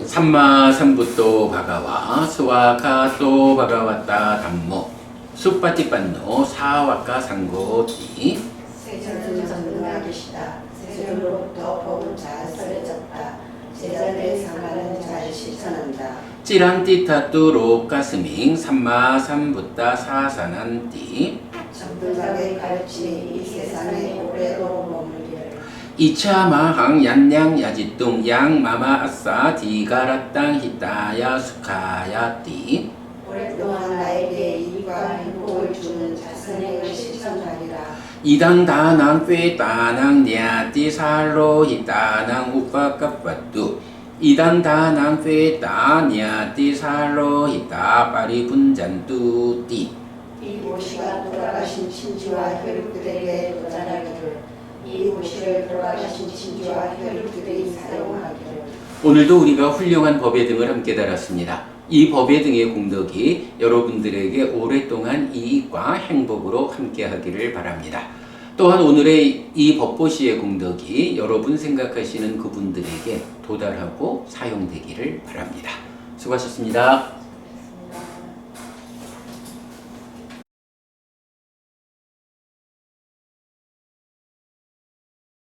삼마삼부토 바가와 스와카토 바가와타 담모 수파티판노 사와카 상고티 세자는 전능하시다. 세자로부터 법은 잘 설해졌다. 제자들의 상하는 잘 실천한다. 찌란티타뚜 로카스밍 삼마삼부타 사사난티 정등하게 가르치니 이 세상에 오래도 머물기를. 이차마항 얀냥 야지뚱 양마마 아싸 디가라땅 히타야 수카야띠 오랫동안 나에게 이익과 행복을 주는 자선행을 실천하리라. 이당 다낭 꾀다낭 냐띠 살로 히타낭 우빠까빠뚜 이당 다낭 꾀다 냐띠 살로 히타 파리분잔뚜띠 이 모시가 돌아가신 친지와 혈육들에게 도전하기를. 이 모시를 돌아가신 친지와 혈육들이 사용하기를. 오늘도 우리가 훌륭한 법의 등을 함께 달았습니다. 이 법의 등의 공덕이 여러분들에게 오랫동안 이익과 행복으로 함께 하기를 바랍니다. 또한 오늘의 이 법보시의 공덕이 여러분 생각하시는 그분들에게 도달하고 사용되기를 바랍니다. 수고하셨습니다.